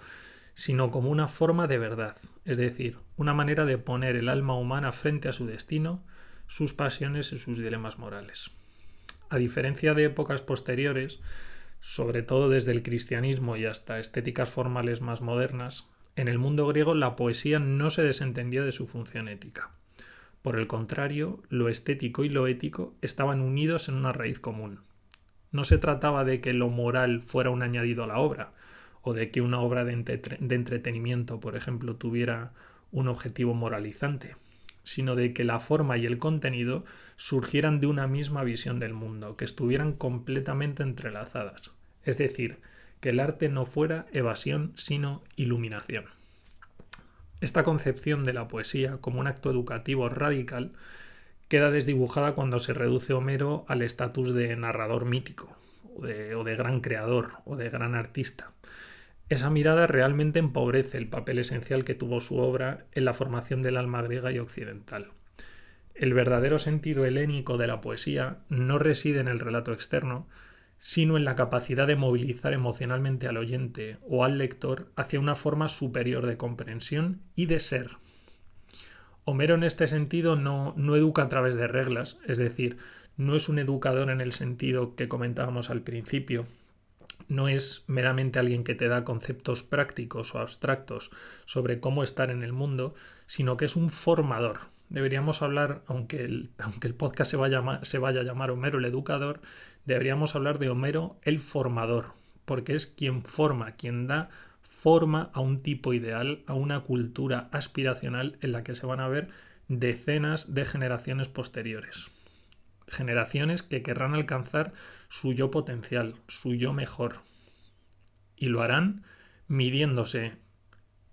sino como una forma de verdad, es decir, una manera de poner el alma humana frente a su destino, sus pasiones y sus dilemas morales. A diferencia de épocas posteriores, sobre todo desde el cristianismo y hasta estéticas formales más modernas, en el mundo griego la poesía no se desentendía de su función ética. Por el contrario, lo estético y lo ético estaban unidos en una raíz común. No se trataba de que lo moral fuera un añadido a la obra, o de que una obra de entretenimiento, por ejemplo, tuviera un objetivo moralizante, sino de que la forma y el contenido surgieran de una misma visión del mundo, que estuvieran completamente entrelazadas. Es decir, que el arte no fuera evasión, sino iluminación. Esta concepción de la poesía como un acto educativo radical queda desdibujada cuando se reduce Homero al estatus de narrador mítico, o de gran creador, o de gran artista. Esa mirada realmente empobrece el papel esencial que tuvo su obra en la formación del alma griega y occidental. El verdadero sentido helénico de la poesía no reside en el relato externo, sino en la capacidad de movilizar emocionalmente al oyente o al lector hacia una forma superior de comprensión y de ser. Homero en este sentido no educa a través de reglas, es decir, no es un educador en el sentido que comentábamos al principio. No es meramente alguien que te da conceptos prácticos o abstractos sobre cómo estar en el mundo, sino que es un formador. Deberíamos hablar, aunque el podcast se vaya a llamar Homero el educador, deberíamos hablar de Homero el formador, porque es quien forma, quien da forma a un tipo ideal, a una cultura aspiracional en la que se van a ver decenas de generaciones posteriores. Generaciones que querrán alcanzar su yo potencial, su yo mejor. Y lo harán midiéndose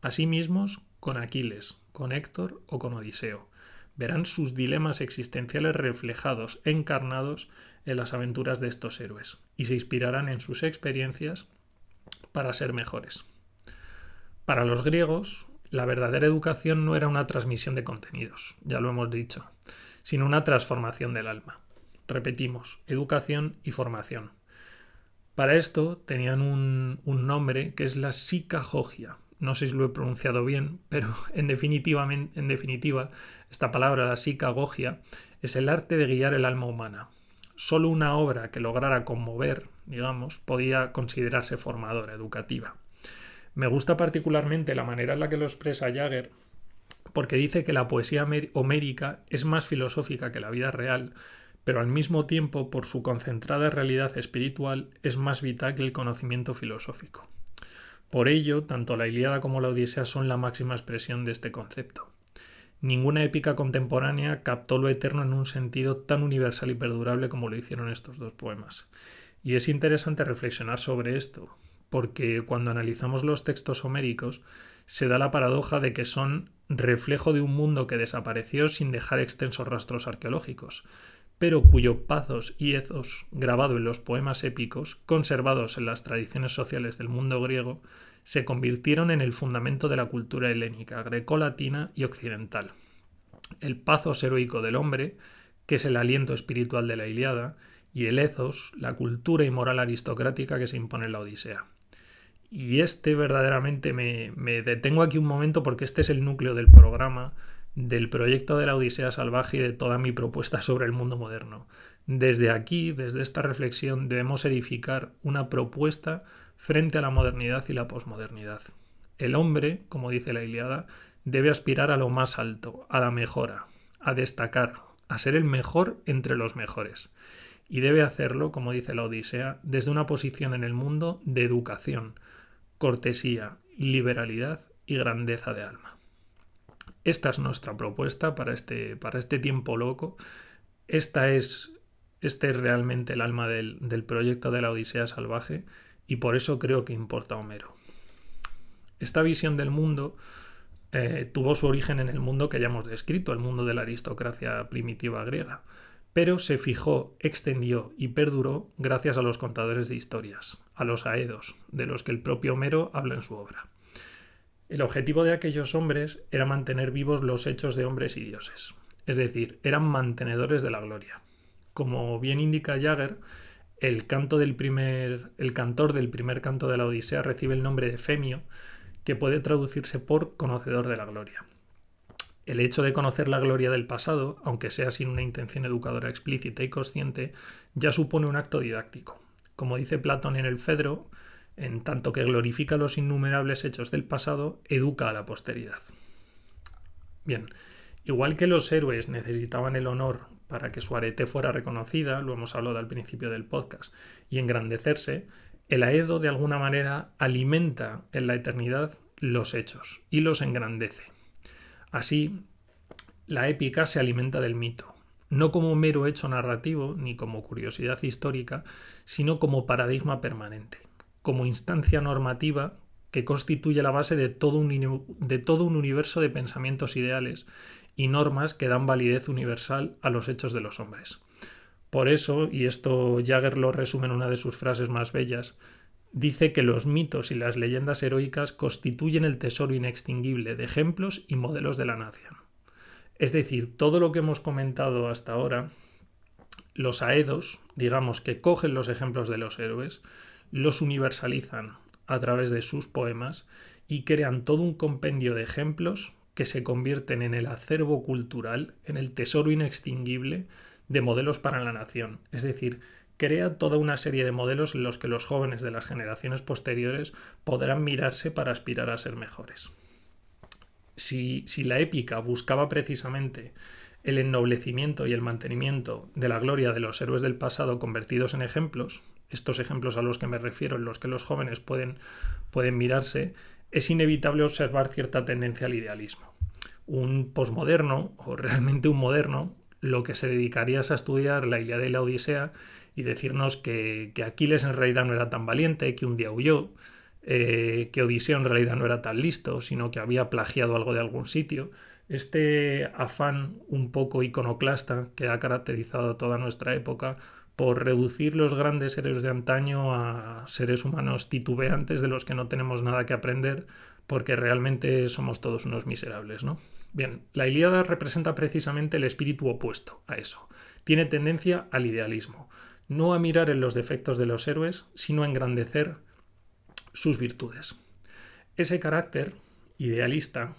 a sí mismos con Aquiles, con Héctor o con Odiseo. Verán sus dilemas existenciales reflejados, encarnados en las aventuras de estos héroes, y se inspirarán en sus experiencias para ser mejores. Para los griegos, la verdadera educación no era una transmisión de contenidos, ya lo hemos dicho, sino una transformación del alma. Repetimos, educación y formación. Para esto tenían un nombre que es la psicagogia. No sé si lo he pronunciado bien, pero en definitiva, esta palabra, la psicagogia, es el arte de guiar el alma humana. Solo una obra que lograra conmover, digamos, podía considerarse formadora, educativa. Me gusta particularmente la manera en la que lo expresa Jagger, porque dice que la poesía homérica es más filosófica que la vida real, pero al mismo tiempo, por su concentrada realidad espiritual, es más vital que el conocimiento filosófico. Por ello, tanto la Ilíada como la Odisea son la máxima expresión de este concepto. Ninguna épica contemporánea captó lo eterno en un sentido tan universal y perdurable como lo hicieron estos dos poemas. Y es interesante reflexionar sobre esto, porque cuando analizamos los textos homéricos se da la paradoja de que son reflejo de un mundo que desapareció sin dejar extensos rastros arqueológicos, pero cuyo pathos y ethos grabado en los poemas épicos, conservados en las tradiciones sociales del mundo griego, se convirtieron en el fundamento de la cultura helénica, grecolatina y occidental. El pathos heroico del hombre, que es el aliento espiritual de la Ilíada, y el ethos, la cultura y moral aristocrática que se impone en la Odisea. Y verdaderamente me detengo aquí un momento porque este es el núcleo del programa, del proyecto de la Odisea salvaje y de toda mi propuesta sobre el mundo moderno. Desde aquí, desde esta reflexión, debemos edificar una propuesta frente a la modernidad y la posmodernidad. El hombre, como dice la Ilíada, debe aspirar a lo más alto, a la mejora, a destacar, a ser el mejor entre los mejores. Y debe hacerlo, como dice la Odisea, desde una posición en el mundo de educación, cortesía, liberalidad y grandeza de alma. Esta es nuestra propuesta para este tiempo loco. Este es realmente el alma del proyecto de la Odisea salvaje y por eso creo que importa Homero. Esta visión del mundo tuvo su origen en el mundo que ya hemos descrito, el mundo de la aristocracia primitiva griega, pero se fijó, extendió y perduró gracias a los contadores de historias, a los aedos, de los que el propio Homero habla en su obra. El objetivo de aquellos hombres era mantener vivos los hechos de hombres y dioses, es decir, eran mantenedores de la gloria. Como bien indica Jagger, el cantor del primer canto de la Odisea recibe el nombre de Femio, que puede traducirse por conocedor de la gloria. El hecho de conocer la gloria del pasado, aunque sea sin una intención educadora explícita y consciente, ya supone un acto didáctico. Como dice Platón en el Fedro, en tanto que glorifica los innumerables hechos del pasado, educa a la posteridad. Bien, igual que los héroes necesitaban el honor para que su arete fuera reconocida, lo hemos hablado al principio del podcast, y engrandecerse, el aedo de alguna manera alimenta en la eternidad los hechos y los engrandece. Así, la épica se alimenta del mito, no como mero hecho narrativo ni como curiosidad histórica, sino como paradigma permanente, como instancia normativa que constituye la base de todo un universo de pensamientos ideales y normas que dan validez universal a los hechos de los hombres. Por eso, y esto Jagger lo resume en una de sus frases más bellas, dice que los mitos y las leyendas heroicas constituyen el tesoro inextinguible de ejemplos y modelos de la nación. Es decir, todo lo que hemos comentado hasta ahora, los aedos, digamos que cogen los ejemplos de los héroes, los universalizan a través de sus poemas y crean todo un compendio de ejemplos que se convierten en el acervo cultural, en el tesoro inextinguible de modelos para la nación. Es decir, crea toda una serie de modelos en los que los jóvenes de las generaciones posteriores podrán mirarse para aspirar a ser mejores. Si la épica buscaba precisamente el ennoblecimiento y el mantenimiento de la gloria de los héroes del pasado convertidos en ejemplos, estos ejemplos a los que me refiero, en los que los jóvenes pueden mirarse, es inevitable observar cierta tendencia al idealismo. Un posmoderno, o realmente un moderno, lo que se dedicaría es a estudiar la Ilíada y la Odisea y decirnos que Aquiles en realidad no era tan valiente, que un día huyó, que Odiseo en realidad no era tan listo, sino que había plagiado algo de algún sitio. Este afán un poco iconoclasta que ha caracterizado toda nuestra época por reducir los grandes héroes de antaño a seres humanos titubeantes de los que no tenemos nada que aprender porque realmente somos todos unos miserables, ¿no? Bien, la Ilíada representa precisamente el espíritu opuesto a eso. Tiene tendencia al idealismo, no a mirar en los defectos de los héroes, sino a engrandecer sus virtudes. Ese carácter idealista,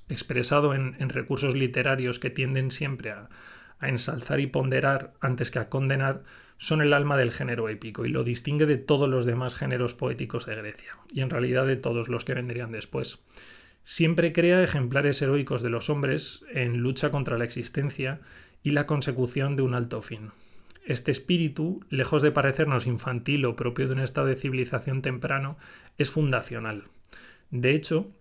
expresado en recursos literarios que tienden siempre a ensalzar y ponderar antes que a condenar, son el alma del género épico y lo distingue de todos los demás géneros poéticos de Grecia, y en realidad de todos los que vendrían después. Siempre crea ejemplares heroicos de los hombres en lucha contra la existencia y la consecución de un alto fin. Este espíritu, lejos de parecernos infantil o propio de un estado de civilización temprano, es fundacional. De hecho,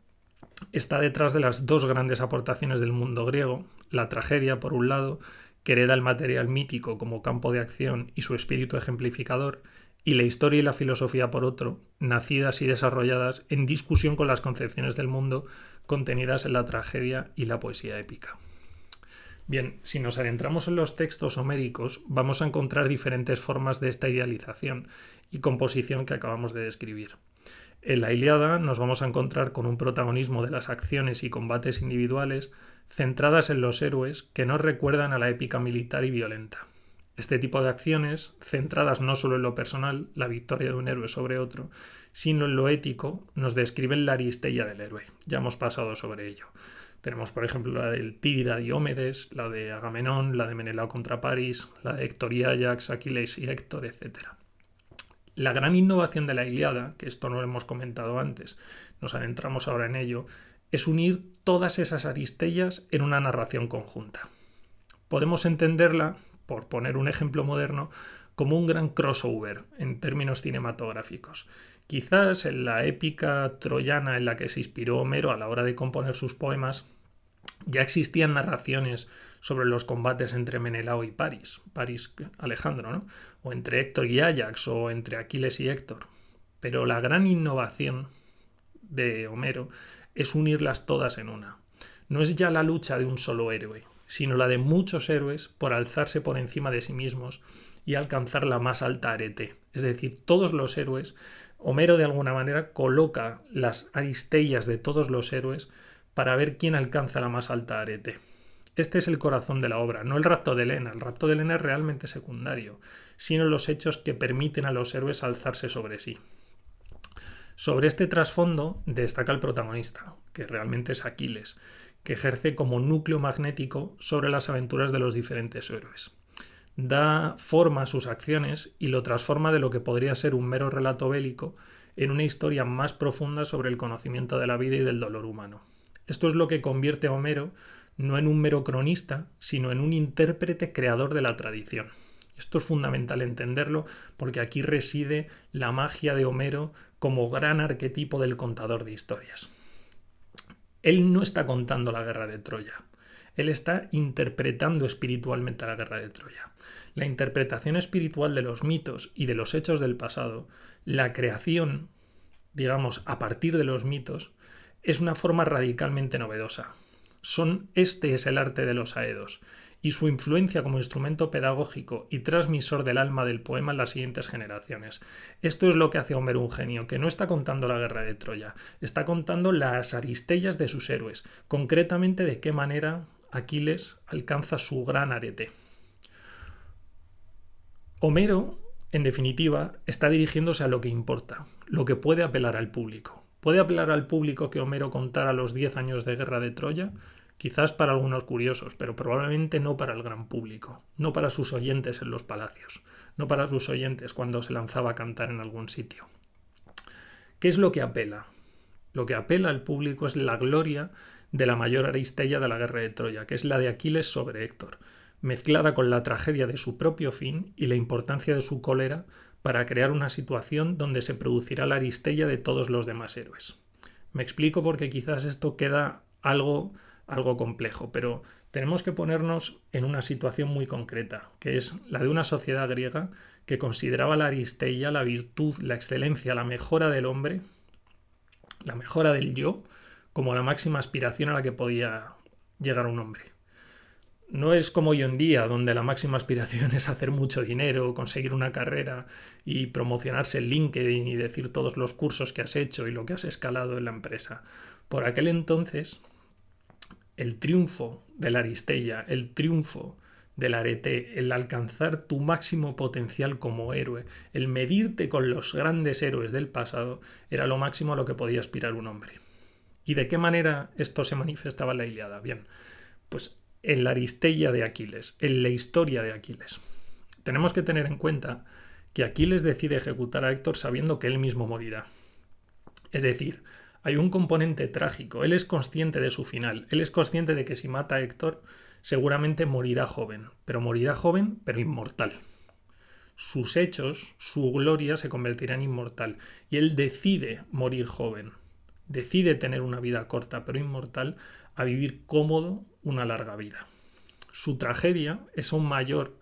está detrás de las dos grandes aportaciones del mundo griego, la tragedia, por un lado, que hereda el material mítico como campo de acción y su espíritu ejemplificador, y la historia y la filosofía, por otro, nacidas y desarrolladas en discusión con las concepciones del mundo contenidas en la tragedia y la poesía épica. Bien, si nos adentramos en los textos homéricos, vamos a encontrar diferentes formas de esta idealización y composición que acabamos de describir. En la Ilíada nos vamos a encontrar con un protagonismo de las acciones y combates individuales centradas en los héroes que nos recuerdan a la épica militar y violenta. Este tipo de acciones, centradas no solo en lo personal, la victoria de un héroe sobre otro, sino en lo ético, nos describen la aristeia del héroe. Ya hemos pasado sobre ello. Tenemos, por ejemplo, la del Tírida Diomedes, la de Agamenón, la de Menelao contra París, la de Héctor y Áyax, Aquiles y Héctor, etc. La gran innovación de la Ilíada, que esto no lo hemos comentado antes, nos adentramos ahora en ello, es unir todas esas aristeias en una narración conjunta. Podemos entenderla, por poner un ejemplo moderno, como un gran crossover en términos cinematográficos. Quizás en la épica troyana en la que se inspiró Homero a la hora de componer sus poemas, ya existían narraciones sobre los combates entre Menelao y París Alejandro, ¿no? O entre Héctor y Áyax, o entre Aquiles y Héctor. Pero la gran innovación de Homero es unirlas todas en una. No es ya la lucha de un solo héroe, sino la de muchos héroes por alzarse por encima de sí mismos y alcanzar la más alta arete. Es decir, todos los héroes, Homero de alguna manera coloca las aristeias de todos los héroes para ver quién alcanza la más alta arete. Este es el corazón de la obra, no el rapto de Helena. El rapto de Helena es realmente secundario, sino los hechos que permiten a los héroes alzarse sobre sí. Sobre este trasfondo destaca el protagonista, que realmente es Aquiles, que ejerce como núcleo magnético sobre las aventuras de los diferentes héroes. Da forma a sus acciones y lo transforma de lo que podría ser un mero relato bélico en una historia más profunda sobre el conocimiento de la vida y del dolor humano. Esto es lo que convierte a Homero no en un mero cronista, sino en un intérprete creador de la tradición. Esto es fundamental entenderlo porque aquí reside la magia de Homero como gran arquetipo del contador de historias. Él no está contando la guerra de Troya, él está interpretando espiritualmente la guerra de Troya. La interpretación espiritual de los mitos y de los hechos del pasado, la creación, digamos, a partir de los mitos, es una forma radicalmente novedosa. Este es el arte de los aedos, y su influencia como instrumento pedagógico y transmisor del alma del poema en las siguientes generaciones. Esto es lo que hace a Homero un genio, que no está contando la guerra de Troya, está contando las aristellas de sus héroes, concretamente de qué manera Aquiles alcanza su gran arete. Homero, en definitiva, está dirigiéndose a lo que importa, lo que puede apelar al público. ¿Puede apelar al público que Homero contara los 10 años de guerra de Troya? Quizás para algunos curiosos, pero probablemente no para el gran público, no para sus oyentes en los palacios, no para sus oyentes cuando se lanzaba a cantar en algún sitio. ¿Qué es lo que apela? Lo que apela al público es la gloria de la mayor aristella de la guerra de Troya, que es la de Aquiles sobre Héctor, mezclada con la tragedia de su propio fin y la importancia de su cólera para crear una situación donde se producirá la aristella de todos los demás héroes. Me explico porque quizás esto queda algo complejo, pero tenemos que ponernos en una situación muy concreta, que es la de una sociedad griega que consideraba la aristella, la virtud, la excelencia, la mejora del hombre, la mejora del yo, como la máxima aspiración a la que podía llegar un hombre. No es como hoy en día, donde la máxima aspiración es hacer mucho dinero, conseguir una carrera y promocionarse en LinkedIn y decir todos los cursos que has hecho y lo que has escalado en la empresa. Por aquel entonces, el triunfo de la aristella, el triunfo del arete, el alcanzar tu máximo potencial como héroe, el medirte con los grandes héroes del pasado, era lo máximo a lo que podía aspirar un hombre. ¿Y de qué manera esto se manifestaba en la Ilíada? Bien, pues en la aristella de Aquiles, en la historia de Aquiles. Tenemos que tener en cuenta que Aquiles decide ejecutar a Héctor sabiendo que él mismo morirá. Es decir, hay un componente trágico, él es consciente de su final, él es consciente de que si mata a Héctor seguramente morirá joven, pero inmortal. Sus hechos, su gloria se convertirá en inmortal y él decide morir joven, decide tener una vida corta pero inmortal a vivir cómodo una larga vida. Su tragedia es aún mayor,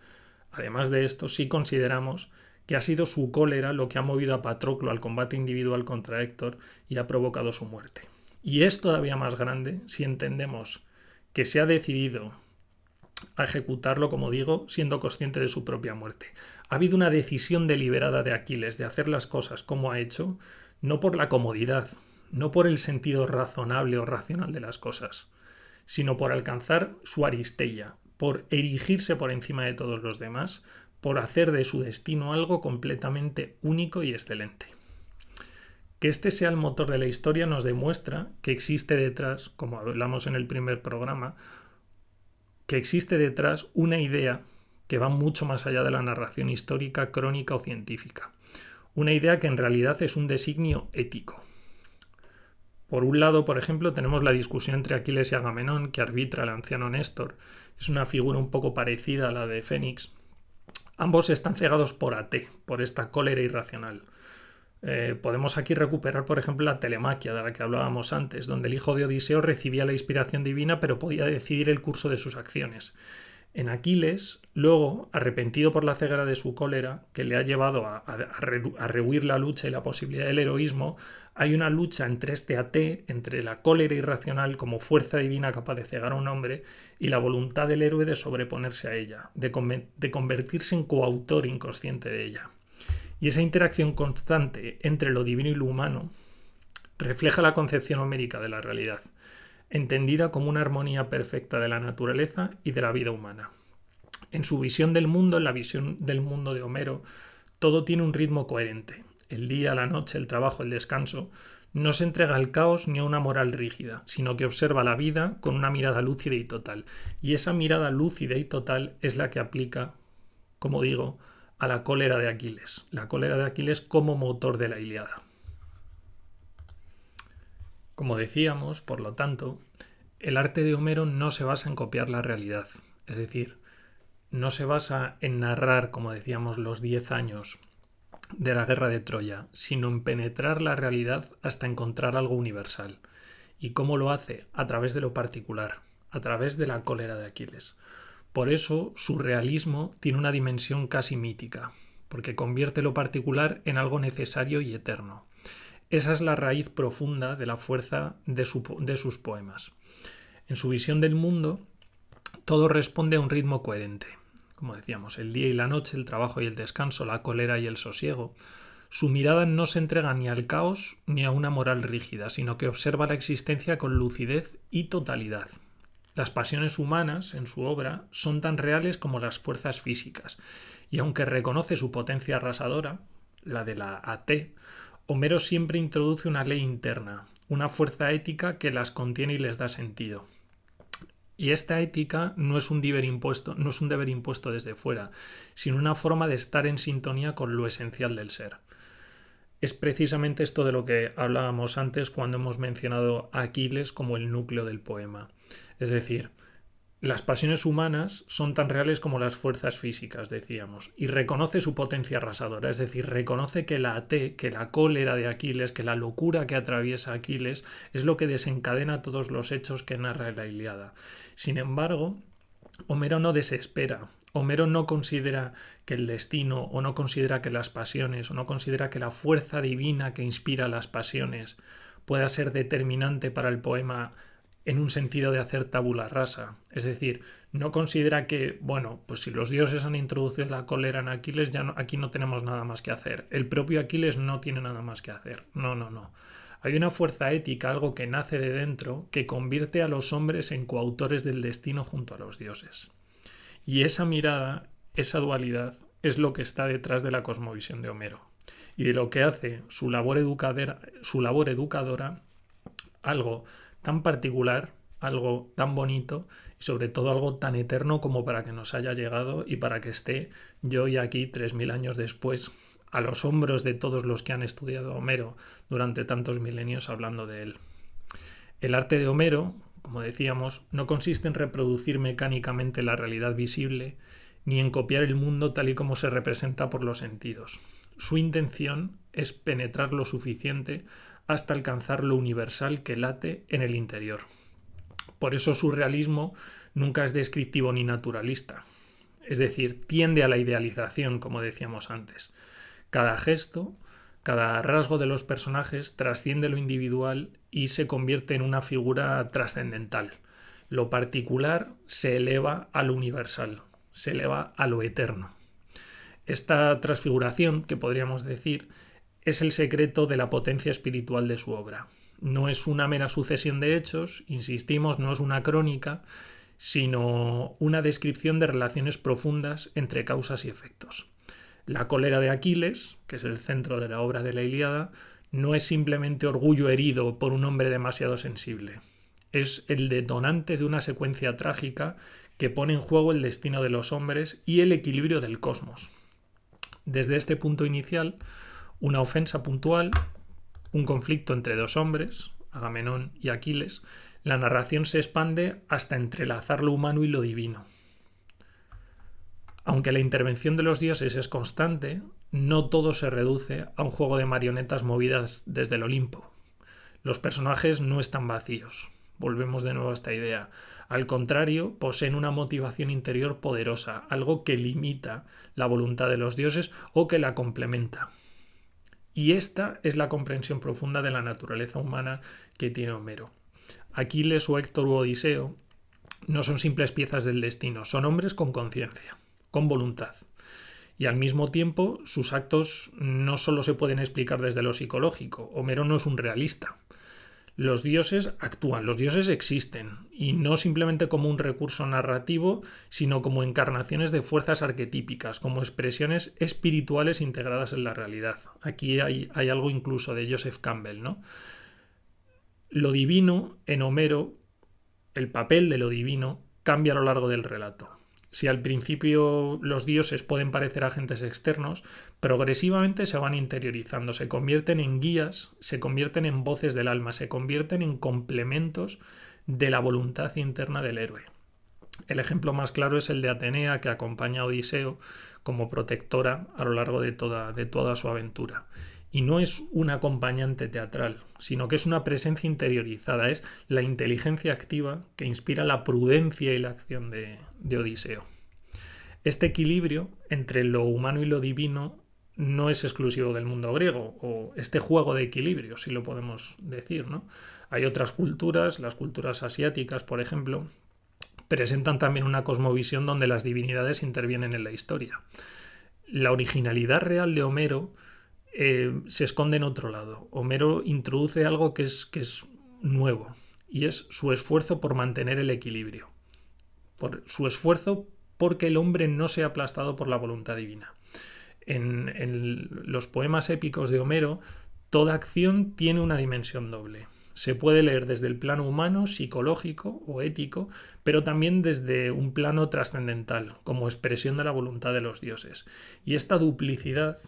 además de esto, si consideramos que ha sido su cólera lo que ha movido a Patroclo al combate individual contra Héctor y ha provocado su muerte. Y es todavía más grande si entendemos que se ha decidido a ejecutarlo, como digo, siendo consciente de su propia muerte. Ha habido una decisión deliberada de Aquiles de hacer las cosas como ha hecho, no por la comodidad, no por el sentido razonable o racional de las cosas, sino por alcanzar su aristella, por erigirse por encima de todos los demás, por hacer de su destino algo completamente único y excelente. Que este sea el motor de la historia nos demuestra que existe detrás, como hablamos en el primer programa, que existe detrás una idea que va mucho más allá de la narración histórica, crónica o científica. Una idea que en realidad es un designio ético. Por un lado, por ejemplo, tenemos la discusión entre Aquiles y Agamenón que arbitra el anciano Néstor. Es una figura un poco parecida a la de Fénix. Ambos están cegados por Ate, por esta cólera irracional. Podemos aquí recuperar, por ejemplo, la telemaquia de la que hablábamos antes, donde el hijo de Odiseo recibía la inspiración divina pero podía decidir el curso de sus acciones. En Aquiles, luego, arrepentido por la ceguera de su cólera, que le ha llevado a rehuir la lucha y la posibilidad del heroísmo, hay una lucha entre este Ate, entre la cólera irracional como fuerza divina capaz de cegar a un hombre, y la voluntad del héroe de sobreponerse a ella, de convertirse en coautor inconsciente de ella. Y esa interacción constante entre lo divino y lo humano refleja la concepción homérica de la realidad. entendida como una armonía perfecta de la naturaleza y de la vida humana. En su visión del mundo, en la visión del mundo de Homero, todo tiene un ritmo coherente. El día, la noche, el trabajo, el descanso. No se entrega al caos ni a una moral rígida, sino que observa la vida con una mirada lúcida y total. Y esa mirada lúcida y total es la que aplica, como digo, a la cólera de Aquiles. La cólera de Aquiles como motor de la Ilíada. Como decíamos, por lo tanto, el arte de Homero no se basa en copiar la realidad. Es decir, no se basa en narrar, como decíamos, los 10 años de la guerra de Troya, sino en penetrar la realidad hasta encontrar algo universal. ¿Y cómo lo hace? A través de lo particular, a través de la cólera de Aquiles. Por eso su realismo tiene una dimensión casi mítica, porque convierte lo particular en algo necesario y eterno. Esa es la raíz profunda de la fuerza de sus poemas. En su visión del mundo, todo responde a un ritmo coherente. Como decíamos, el día y la noche, el trabajo y el descanso, la cólera y el sosiego. Su mirada no se entrega ni al caos ni a una moral rígida, sino que observa la existencia con lucidez y totalidad. Las pasiones humanas, en su obra, son tan reales como las fuerzas físicas, y aunque reconoce su potencia arrasadora, la de la AT, Homero siempre introduce una ley interna, una fuerza ética que las contiene y les da sentido. Y esta ética no es un deber impuesto desde fuera, sino una forma de estar en sintonía con lo esencial del ser. Es precisamente esto de lo que hablábamos antes cuando hemos mencionado a Aquiles como el núcleo del poema. Es decir, las pasiones humanas son tan reales como las fuerzas físicas, decíamos, y reconoce su potencia arrasadora, es decir, reconoce que la AT, que la cólera de Aquiles, que la locura que atraviesa a Aquiles es lo que desencadena todos los hechos que narra la Ilíada. Sin embargo, Homero no desespera. Homero no considera que el destino, o no considera que las pasiones, o no considera que la fuerza divina que inspira las pasiones pueda ser determinante para el poema en un sentido de hacer tabula rasa. Es decir, no considera que, bueno, pues si los dioses han introducido la cólera en Aquiles, aquí no tenemos nada más que hacer. El propio Aquiles no tiene nada más que hacer. No. Hay una fuerza ética, algo que nace de dentro, que convierte a los hombres en coautores del destino junto a los dioses. Y esa mirada, esa dualidad, es lo que está detrás de la cosmovisión de Homero. Y de lo que hace su labor educadora algo tan particular, algo tan bonito y sobre todo algo tan eterno como para que nos haya llegado y para que esté yo y aquí 3000 años después a los hombros de todos los que han estudiado a Homero durante tantos milenios hablando de él. El arte de Homero, como decíamos, no consiste en reproducir mecánicamente la realidad visible ni en copiar el mundo tal y como se representa por los sentidos. Su intención es penetrar lo suficiente hasta alcanzar lo universal que late en el interior. Por eso su realismo nunca es descriptivo ni naturalista. Es decir, tiende a la idealización, como decíamos antes. Cada gesto, cada rasgo de los personajes trasciende lo individual y se convierte en una figura trascendental. Lo particular se eleva a lo universal, se eleva a lo eterno. Esta transfiguración, que podríamos decir, es el secreto de la potencia espiritual de su obra. No es una mera sucesión de hechos, insistimos, no es una crónica, sino una descripción de relaciones profundas entre causas y efectos. La cólera de Aquiles, que es el centro de la obra de la Ilíada, no es simplemente orgullo herido por un hombre demasiado sensible. Es el detonante de una secuencia trágica que pone en juego el destino de los hombres y el equilibrio del cosmos. Desde este punto inicial, una ofensa puntual, un conflicto entre dos hombres, Agamenón y Aquiles, la narración se expande hasta entrelazar lo humano y lo divino. Aunque la intervención de los dioses es constante, no todo se reduce a un juego de marionetas movidas desde el Olimpo. Los personajes no están vacíos. Volvemos de nuevo a esta idea. Al contrario, poseen una motivación interior poderosa, algo que limita la voluntad de los dioses o que la complementa. Y esta es la comprensión profunda de la naturaleza humana que tiene Homero. Aquiles o Héctor u Odiseo no son simples piezas del destino, son hombres con conciencia, con voluntad. Y al mismo tiempo, sus actos no solo se pueden explicar desde lo psicológico. Homero no es un realista. Los dioses actúan, los dioses existen, y no simplemente como un recurso narrativo, sino como encarnaciones de fuerzas arquetípicas, como expresiones espirituales integradas en la realidad. Aquí hay algo incluso de Joseph Campbell, ¿no? Lo divino, en Homero, el papel de lo divino cambia a lo largo del relato. Si al principio los dioses pueden parecer agentes externos, progresivamente se van interiorizando, se convierten en guías, se convierten en voces del alma, se convierten en complementos de la voluntad interna del héroe. El ejemplo más claro es el de Atenea, que acompaña a Odiseo como protectora a lo largo de toda su aventura. Y no es un acompañante teatral, sino que es una presencia interiorizada, es la inteligencia activa que inspira la prudencia y la acción de Odiseo. Este equilibrio entre lo humano y lo divino no es exclusivo del mundo griego, o este juego de equilibrio, si lo podemos decir, ¿no? Hay otras culturas, las culturas asiáticas, por ejemplo, presentan también una cosmovisión donde las divinidades intervienen en la historia. La originalidad real de Homero se esconde en otro lado. Homero introduce algo que es nuevo, y es su esfuerzo por mantener el equilibrio, por su esfuerzo porque el hombre no sea aplastado por la voluntad divina. En los poemas épicos de Homero, toda acción tiene una dimensión doble. Se puede leer desde el plano humano, psicológico o ético, pero también desde un plano trascendental, como expresión de la voluntad de los dioses. Y esta duplicidad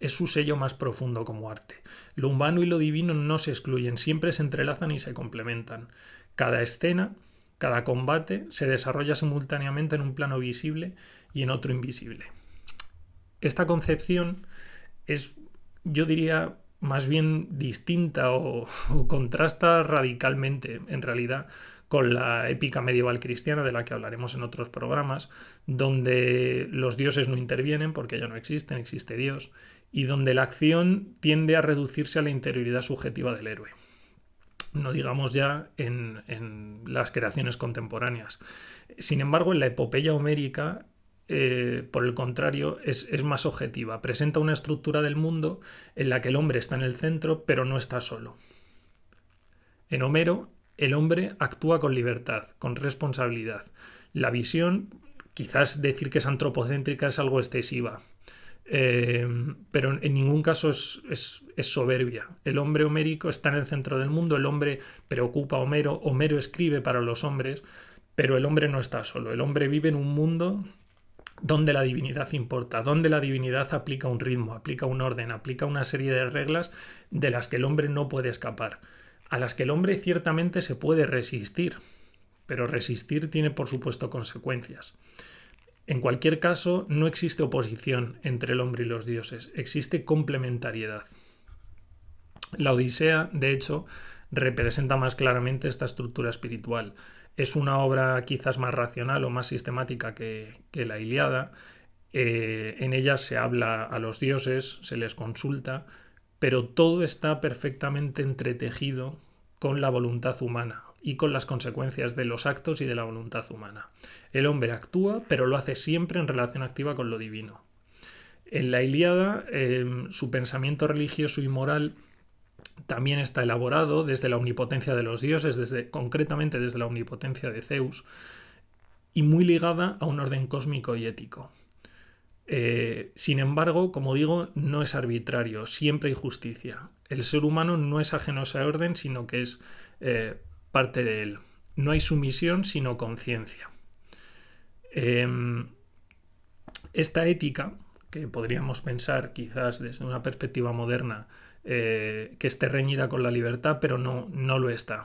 es su sello más profundo como arte. Lo humano y lo divino no se excluyen, siempre se entrelazan y se complementan. Cada escena, cada combate se desarrolla simultáneamente en un plano visible y en otro invisible. Esta concepción es, yo diría, más bien distinta o contrasta radicalmente, en realidad, con la épica medieval cristiana, de la que hablaremos en otros programas, donde los dioses no intervienen porque ya no existen, existe Dios, y donde la acción tiende a reducirse a la interioridad subjetiva del héroe. No digamos ya en las creaciones contemporáneas. Sin embargo, en la epopeya homérica, por el contrario, es más objetiva. Presenta una estructura del mundo en la que el hombre está en el centro, pero no está solo. En Homero, el hombre actúa con libertad, con responsabilidad. La visión, quizás decir que es antropocéntrica es algo excesiva, pero en ningún caso es soberbia. El hombre homérico está en el centro del mundo, el hombre preocupa a Homero, Homero escribe para los hombres, pero el hombre no está solo. El hombre vive en un mundo donde la divinidad importa, donde la divinidad aplica un ritmo, aplica un orden, aplica una serie de reglas de las que el hombre no puede escapar, a las que el hombre ciertamente se puede resistir, pero resistir tiene por supuesto consecuencias. En cualquier caso, no existe oposición entre el hombre y los dioses, existe complementariedad. La Odisea, de hecho, representa más claramente esta estructura espiritual. Es una obra quizás más racional o más sistemática que la Ilíada. En ella se habla a los dioses, se les consulta, pero todo está perfectamente entretejido con la voluntad humana y con las consecuencias de los actos y de la voluntad humana. El hombre actúa, pero lo hace siempre en relación activa con lo divino. En la Ilíada, su pensamiento religioso y moral también está elaborado desde la omnipotencia de los dioses, concretamente desde la omnipotencia de Zeus, y muy ligada a un orden cósmico y ético. Sin embargo, como digo, no es arbitrario, siempre hay justicia. El ser humano no es ajeno a ese orden, sino que es parte de él. No hay sumisión, sino conciencia. Esta ética, que podríamos pensar quizás desde una perspectiva moderna, que esté reñida con la libertad, pero no lo está.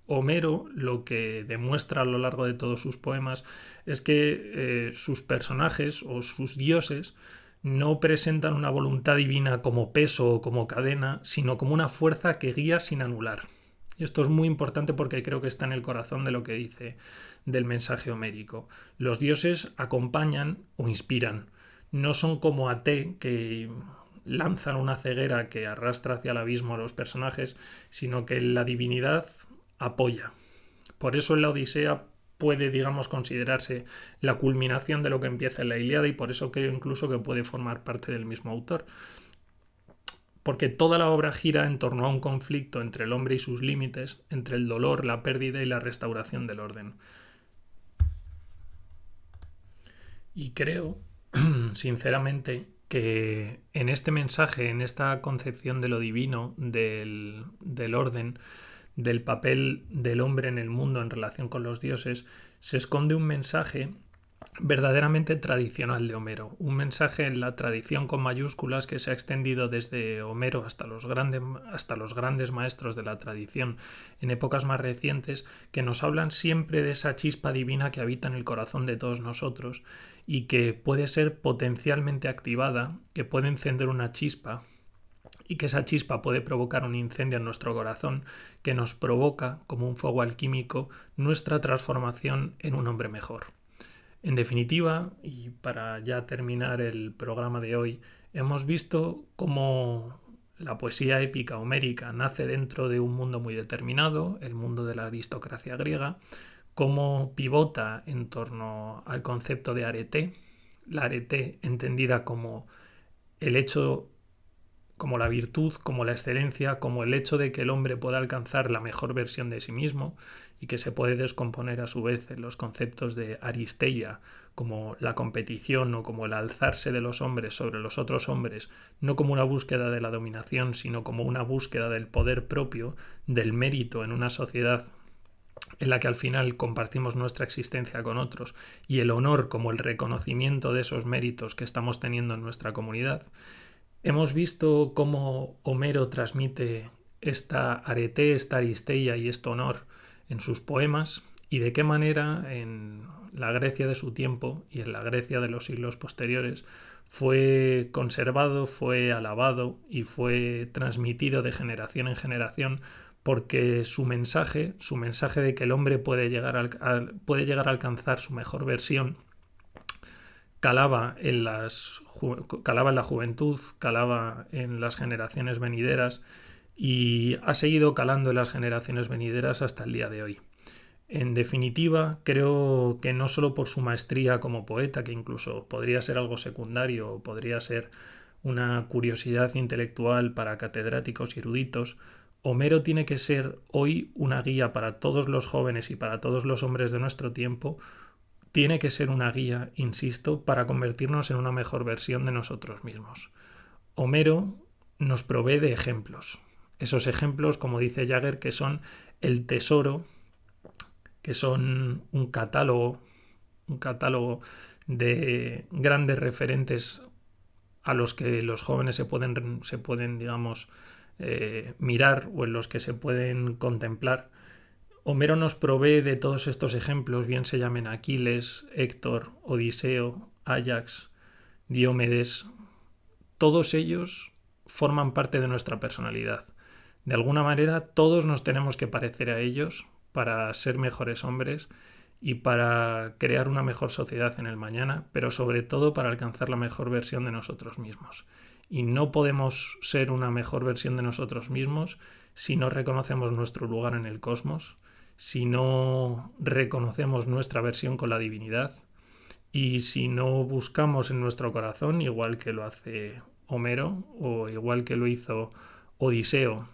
Homero lo que demuestra a lo largo de todos sus poemas es que sus personajes o sus dioses no presentan una voluntad divina como peso o como cadena, sino como una fuerza que guía sin anular. Y esto es muy importante porque creo que está en el corazón de lo que dice del mensaje homérico. Los dioses acompañan o inspiran. No son como Ate, que lanzan una ceguera que arrastra hacia el abismo a los personajes, sino que la divinidad apoya. Por eso en la Odisea puede, digamos, considerarse la culminación de lo que empieza en la Ilíada, y por eso creo incluso que puede formar parte del mismo autor. porque toda la obra gira en torno a un conflicto entre el hombre y sus límites, entre el dolor, la pérdida y la restauración del orden. Y creo, sinceramente, que en este mensaje, en esta concepción de lo divino, del orden, del papel del hombre en el mundo en relación con los dioses, se esconde un mensaje verdaderamente tradicional de Homero, un mensaje en la tradición con mayúsculas que se ha extendido desde Homero hasta los grandes maestros de la tradición en épocas más recientes, que nos hablan siempre de esa chispa divina que habita en el corazón de todos nosotros y que puede ser potencialmente activada, que puede encender una chispa y que esa chispa puede provocar un incendio en nuestro corazón que nos provoca, como un fuego alquímico, nuestra transformación en un hombre mejor. En definitiva, y para ya terminar el programa de hoy, hemos visto cómo la poesía épica homérica nace dentro de un mundo muy determinado, el mundo de la aristocracia griega, cómo pivota en torno al concepto de arete, la arete entendida como el hecho, como la virtud, como la excelencia, como el hecho de que el hombre pueda alcanzar la mejor versión de sí mismo y que se puede descomponer a su vez en los conceptos de aristeia, como la competición o como el alzarse de los hombres sobre los otros hombres, no como una búsqueda de la dominación, sino como una búsqueda del poder propio, del mérito en una sociedad en la que al final compartimos nuestra existencia con otros, y el honor como el reconocimiento de esos méritos que estamos teniendo en nuestra comunidad. Hemos visto cómo Homero transmite esta arete, esta aristeia y este honor en sus poemas, y de qué manera en la Grecia de su tiempo y en la Grecia de los siglos posteriores fue conservado, fue alabado y fue transmitido de generación en generación, porque su mensaje de que el hombre puede llegar a alcanzar su mejor versión, calaba en la juventud, calaba en las generaciones venideras y ha seguido calando en las generaciones venideras hasta el día de hoy. En definitiva, creo que no solo por su maestría como poeta, que incluso podría ser algo secundario o podría ser una curiosidad intelectual para catedráticos y eruditos, Homero tiene que ser hoy una guía para todos los jóvenes y para todos los hombres de nuestro tiempo. Tiene que ser una guía, insisto, para convertirnos en una mejor versión de nosotros mismos. Homero nos provee de ejemplos. Esos ejemplos, como dice Jagger, que son el tesoro, que son un catálogo de grandes referentes a los que los jóvenes se pueden digamos, mirar o en los que se pueden contemplar. Homero nos provee de todos estos ejemplos, bien se llamen Aquiles, Héctor, Odiseo, Áyax, Diomedes. Todos ellos forman parte de nuestra personalidad. De alguna manera, todos nos tenemos que parecer a ellos para ser mejores hombres y para crear una mejor sociedad en el mañana, pero sobre todo para alcanzar la mejor versión de nosotros mismos. Y no podemos ser una mejor versión de nosotros mismos si no reconocemos nuestro lugar en el cosmos, si no reconocemos nuestra versión con la divinidad y si no buscamos en nuestro corazón, igual que lo hace Homero o igual que lo hizo Odiseo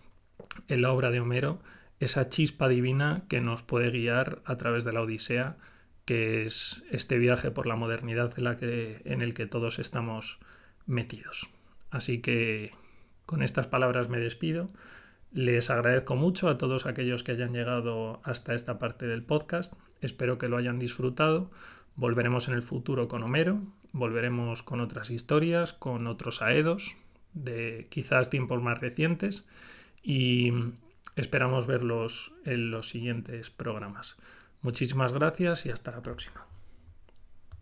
en la obra de Homero, esa chispa divina que nos puede guiar a través de la Odisea, que es este viaje por la modernidad en el que todos estamos metidos. Así que con estas palabras me despido. Les agradezco mucho a todos aquellos que hayan llegado hasta esta parte del podcast. Espero que lo hayan disfrutado. Volveremos en el futuro con Homero, volveremos con otras historias, con otros aedos de quizás tiempos más recientes y esperamos verlos en los siguientes programas. Muchísimas gracias y hasta la próxima.